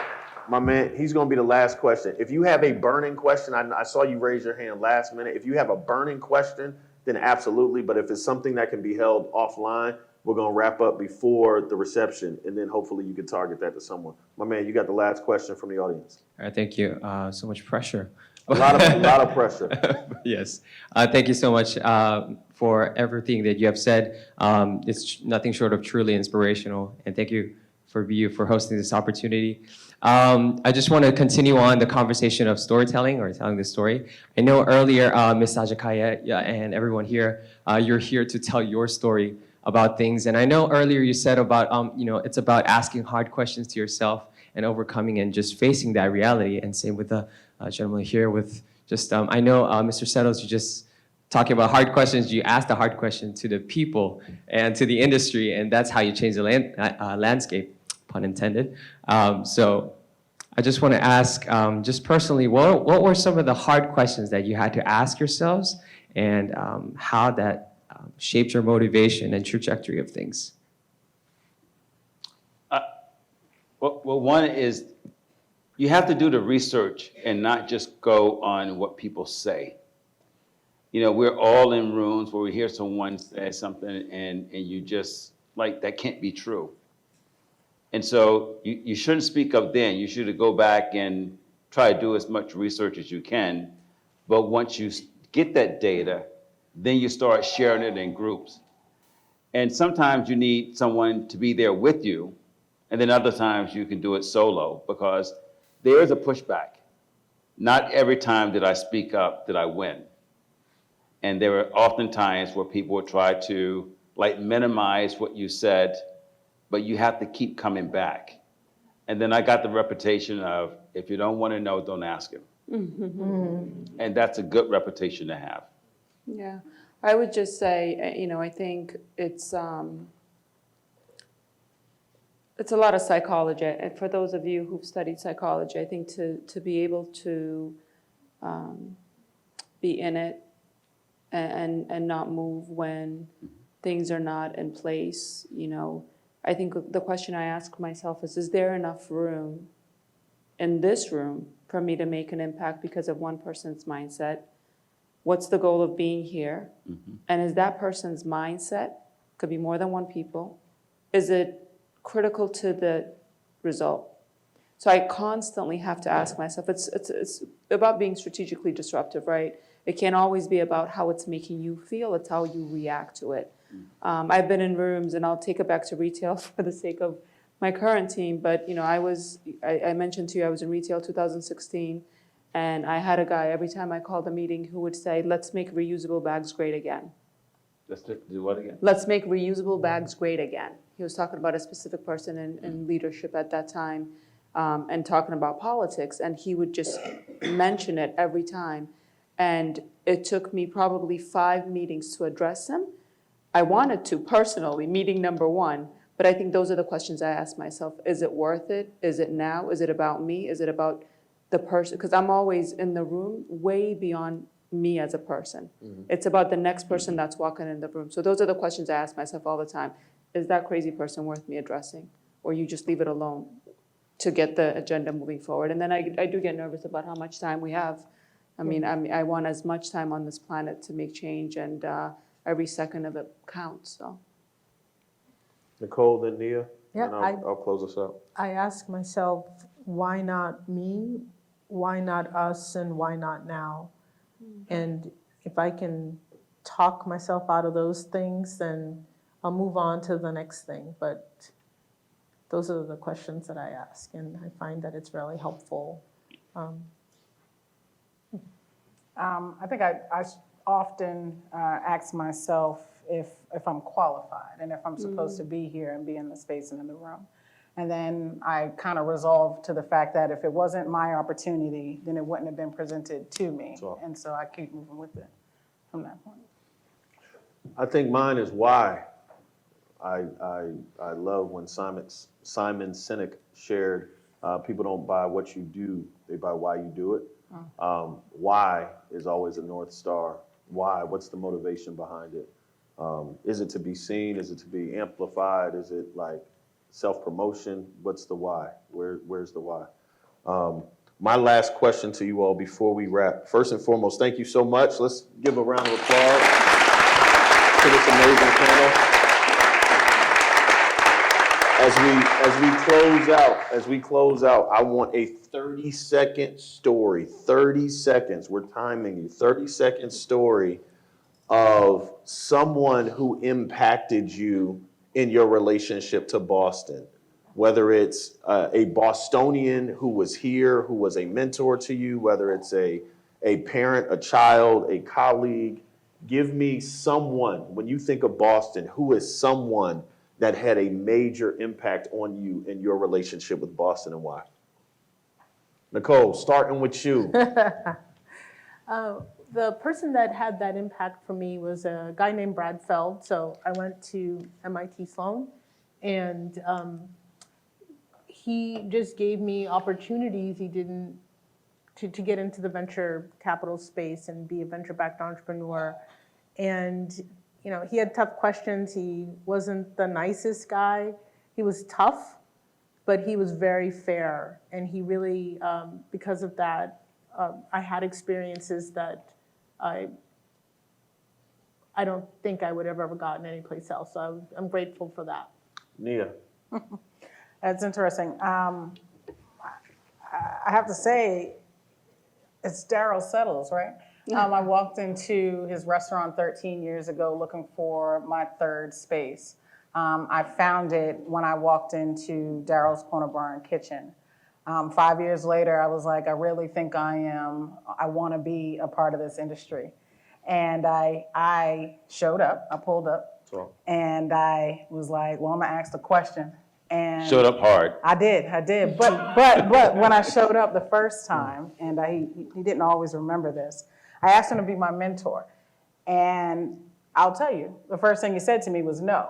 My man, he's going to be the last question. If you have a burning question, I saw you raise your hand last minute. If you have a burning question, then absolutely. But if it's something that can be held offline, we're going to wrap up before the reception, and then hopefully you can target that to someone. My man, you got the last question from the audience. All right, thank you. So much pressure. A lot of pressure. Yes. Thank you so much for everything that you have said. It's nothing short of truly inspirational. And thank you for hosting this opportunity. I just want to continue on the conversation of storytelling or telling the story. I know earlier, Ms. Ajakaiye and everyone here, you're here to tell your story about things. And I know earlier you said about, it's about asking hard questions to yourself and overcoming and just facing that reality. And same with the gentleman here with just, I know Mr. Settles, you just talking about hard questions, you ask the hard question to the people and to the industry, and that's how you change the landscape, pun intended. So I just want to ask, just personally, what were some of the hard questions that you had to ask yourselves, and how that shaped your motivation and trajectory of things? Well, one is you have to do the research and not just go on what people say. We're all in rooms where we hear someone say something and you just, like, that can't be true. And so you shouldn't speak up then. You should go back and try to do as much research as you can. But once you get that data, then you start sharing it in groups. And sometimes you need someone to be there with you, and then other times you can do it solo, because there is a pushback. Not every time that I speak up did I win. And there are often times where people will try to minimize what you said, but you have to keep coming back. And then I got the reputation of, if you don't want to know, don't ask him. Mm-hmm. And that's a good reputation to have. Yeah, I would just say, I think it's a lot of psychology. And for those of you who've studied psychology, I think to be able to be in it and not move when things are not in place, I think the question I ask myself is there enough room in this room for me to make an impact because of one person's mindset? What's the goal of being here? Mm-hmm. And is that person's mindset, could be more than one people, is it critical to the result? So I constantly have to ask myself, it's about being strategically disruptive, right? It can't always be about how it's making you feel, it's how you react to it. I've been in rooms, and I'll take it back to retail for the sake of my current team, but I mentioned to you I was in retail 2016, and I had a guy, every time I called a meeting, who would say, let's make reusable bags great again. Let's do what again? Let's make reusable bags great again. He was talking about a specific person in leadership at that time, and talking about politics, and he would just mention it every time. And it took me probably 5 meetings to address him. I wanted to personally, meeting number 1, but I think those are the questions I ask myself. Is it worth it? Is it now? Is it about me? Is it about the person? Because I'm always in the room way beyond me as a person. Mm-hmm. It's about the next person that's walking in the room. So those are the questions I ask myself all the time. Is that crazy person worth me addressing? Or you just leave it alone to get the agenda moving forward? And then I do get nervous about how much time we have. I want as much time on this planet to make change, and every second of it counts. So, Nicole, then Nia, Yeah, and I'll close us out. I ask myself, why not me? Why not us? And why not now? And if I can talk myself out of those things, then I'll move on to the next thing. But those are the questions that I ask, and I find that it's really helpful. I think I often ask myself if I'm qualified and if I'm supposed to be here and be in the space and in the room. And then I kind of resolve to the fact that if it wasn't my opportunity, then it wouldn't have been presented to me. And so I keep moving with it from that point. I think mine is why. I love when Simon Sinek shared, people don't buy what you do, they buy why you do it. Why is always a North Star. Why? What's the motivation behind it? Is it to be seen? Is it to be amplified? Is it like self-promotion? What's the why? Where's the why? My last question to you all before we wrap. First and foremost, thank you so much. Let's give a round of applause to this amazing panel. As we close out, I want a 30-second story, 30 seconds, we're timing you, 30-second story of someone who impacted you in your relationship to Boston. Whether it's a Bostonian who was here, who was a mentor to you, whether it's a parent, a child, a colleague. Give me someone, when you think of Boston, who is someone that had a major impact on you in your relationship with Boston, and why? Nicole, starting with you. The person that had that impact for me was a guy named Brad Feld. So I went to MIT Sloan, and he just gave me opportunities he didn't to get into the venture capital space and be a venture-backed entrepreneur. And you know, he had tough questions. He wasn't the nicest guy. He was tough, but he was very fair. And he really, because of that, I had experiences that I don't think I would have ever gotten anyplace else. So I'm grateful for that. Nia. That's interesting. I have to say, it's Darryl Settles, right? I walked into his restaurant 13 years ago looking for my third space. I found it when I walked into Darryl's Corner Bar and Kitchen. 5 years later, I was like, I really think I want to be a part of this industry. And I showed up, I pulled up, and I was like, well, I'm gonna ask the question. And showed up hard. I did. But when I showed up the first time, and he didn't always remember this, I asked him to be my mentor. And I'll tell you, the first thing he said to me was no.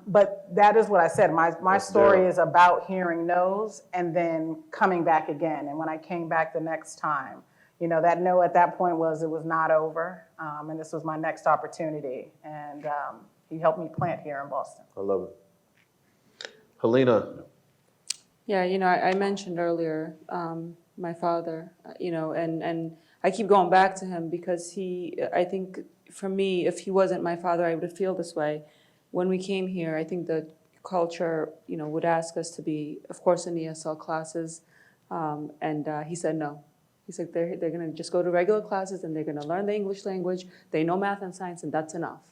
But that is what I said. My story is about hearing no's and then coming back again. And when I came back the next time, you know, that no at that point was it was not over. And this was my next opportunity. And he helped me plant here in Boston. I love it. Hilina. Yeah, you know, I mentioned earlier my father, you know, and I keep going back to him because I think for me, if he wasn't my father, I would feel this way. When we came here, I think the culture, you know, would ask us to be, of course, in ESL classes, and he said no. He said they're going to just go to regular classes and they're going to learn the English language. They know math and science, and that's enough.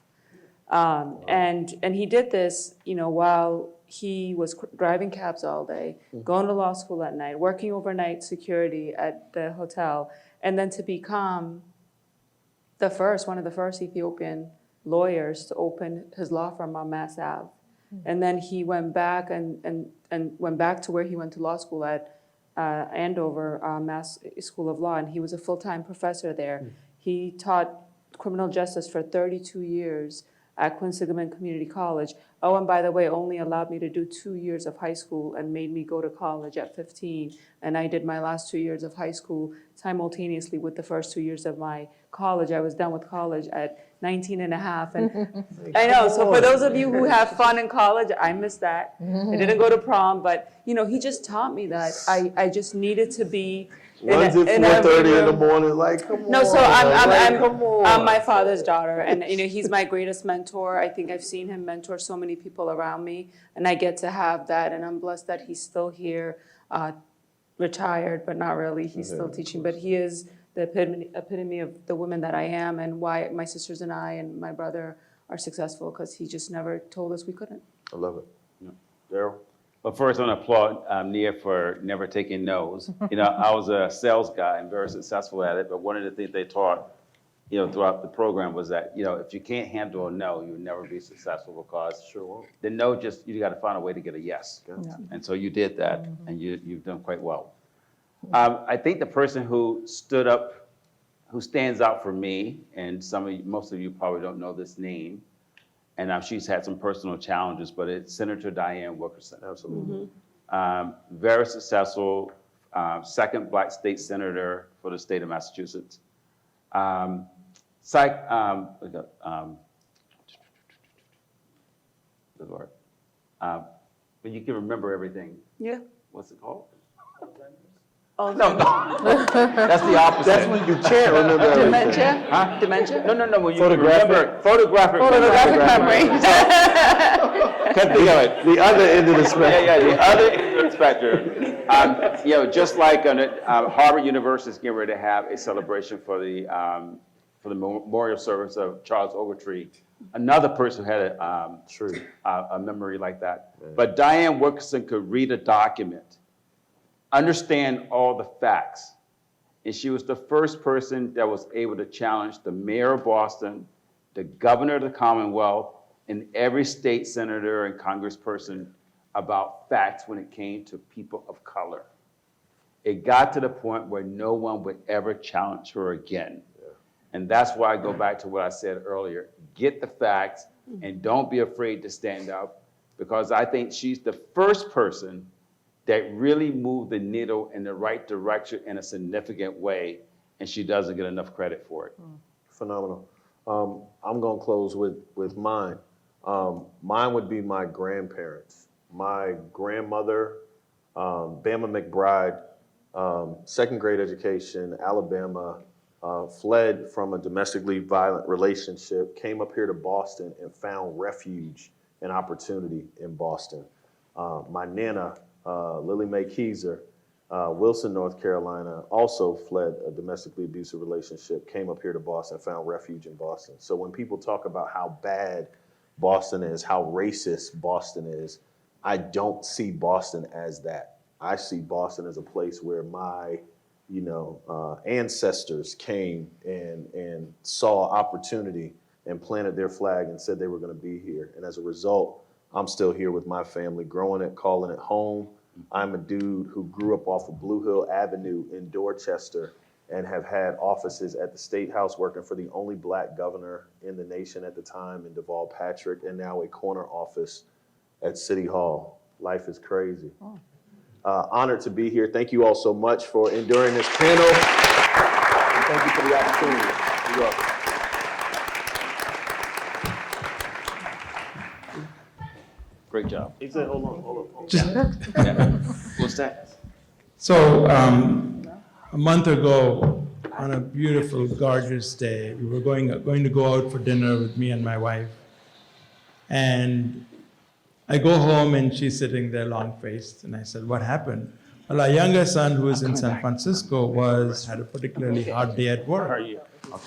And he did this, you know, while he was driving cabs all day, going to law school at night, working overnight security at the hotel, and then to become one of the first Ethiopian lawyers to open his law firm on Mass Ave. And then he went back and went back to where he went to law school at Andover Mass School of Law, and he was a full-time professor there. He taught criminal justice for 32 years at Quinsigamond Community College. Oh, and by the way, only allowed me to do 2 years of high school and made me go to college at 15. And I did my last 2 years of high school simultaneously with the first 2 years of my college. I was done with college at 19 and a half. And I know, so for those of you who have fun in college, I missed that. I didn't go to prom, but you know, he just taught me that I just needed to be Runs at 4:30 in the morning, like, come on. No, so I'm my father's daughter, and you know, he's my greatest mentor. I think I've seen him mentor so many people around me, and I get to have that, and I'm blessed that he's still here, retired, but not really. He's still teaching, but he is the epitome of the woman that I am and why my sisters and I and my brother are successful, because he just never told us we couldn't. I love it. Darryl? But first, I want to applaud Nia for never taking no's. I was a sales guy and very successful at it, but one of the things they taught, throughout the program was that, if you can't handle a no, you'll never be successful, because the no, you got to find a way to get a yes. Yeah. And so you did that, and you've done quite well. I think the person who stands out for me, and most of you probably don't know this name, and she's had some personal challenges, but it's Senator Diane Wilkerson. Absolutely. Very successful, second Black state senator for the state of Massachusetts. But you can remember everything. Yeah. What's it called? Oh, No, that's the opposite. That's when you can't remember everything. Dementia? Huh? Dementia? No, when you Photographic? remember photographic Photographic memory. Can't think of it. The other end of the spectrum. Yeah, the other end of the spectrum. Just like Harvard University is getting ready to have a celebration for the memorial service of Charles Ogletree, another person who had a memory like that. Yeah. But Diane Wilkerson could read a document, understand all the facts, and she was the first person that was able to challenge the mayor of Boston, the governor of the Commonwealth, and every state senator and congressperson about facts when it came to people of color. It got to the point where no one would ever challenge her again. Yeah. And that's why I go back to what I said earlier. Get the facts and don't be afraid to stand up, because I think she's the first person that really moved the needle in the right direction in a significant way, and she doesn't get enough credit for it. Phenomenal. I'm going to close with mine. Mine would be my grandparents. My grandmother, Bama McBride, second grade education, Alabama, fled from a domestically violent relationship, came up here to Boston and found refuge and opportunity in Boston. My Nana, Lily Mae Keyser, Wilson, North Carolina, also fled a domestically abusive relationship, came up here to Boston, found refuge in Boston. So when people talk about how bad Boston is, how racist Boston is, I don't see Boston as that. I see Boston as a place where my, ancestors came and saw opportunity and planted their flag and said they were going to be here. And as a result, I'm still here with my family, growing it, calling it home. I'm a dude who grew up off of Blue Hill Avenue in Dorchester and have had offices at the State House working for the only Black governor in the nation at the time, in Deval Patrick, and now a corner office at City Hall. Life is crazy. Honored to be here. Thank you all so much for enduring this panel. And thank you for the opportunity. You're welcome. Great job. He said, hold on. What's that? So a month ago, on a beautiful, gorgeous day, we were going to go out for dinner with me and my wife. And I go home and she's sitting there long-faced. And I said, what happened? Well, our younger son, who is in San Francisco, had a particularly hard day at work.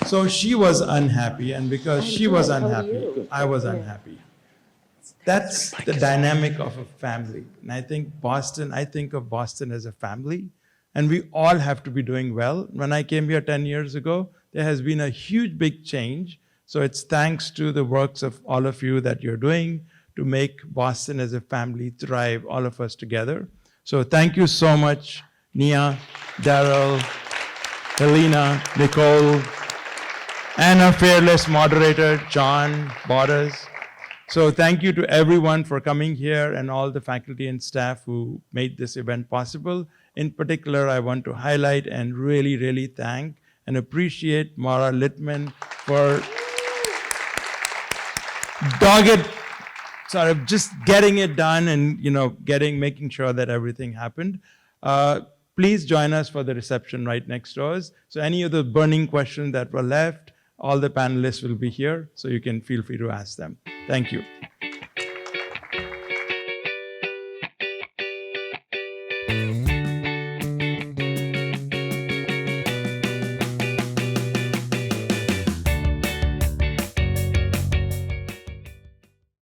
So she was unhappy. And because she was unhappy, I was unhappy. That's the dynamic of a family. And I think of Boston as a family. And we all have to be doing well. When I came here 10 years ago, there has been a huge, big change. So it's thanks to the works of all of you that you're doing to make Boston as a family thrive, all of us together. So thank you so much, Nia, Darryl, Hilina, Nicole, and our fearless moderator, John Borders. So thank you to everyone for coming here and all the faculty and staff who made this event possible. In particular, I want to highlight and really, really thank and appreciate Mara Littman for dogged sort of just getting it done and making sure that everything happened. Please join us for the reception right next to us. So any of the burning questions that were left, all the panelists will be here, so you can feel free to ask them. Thank you.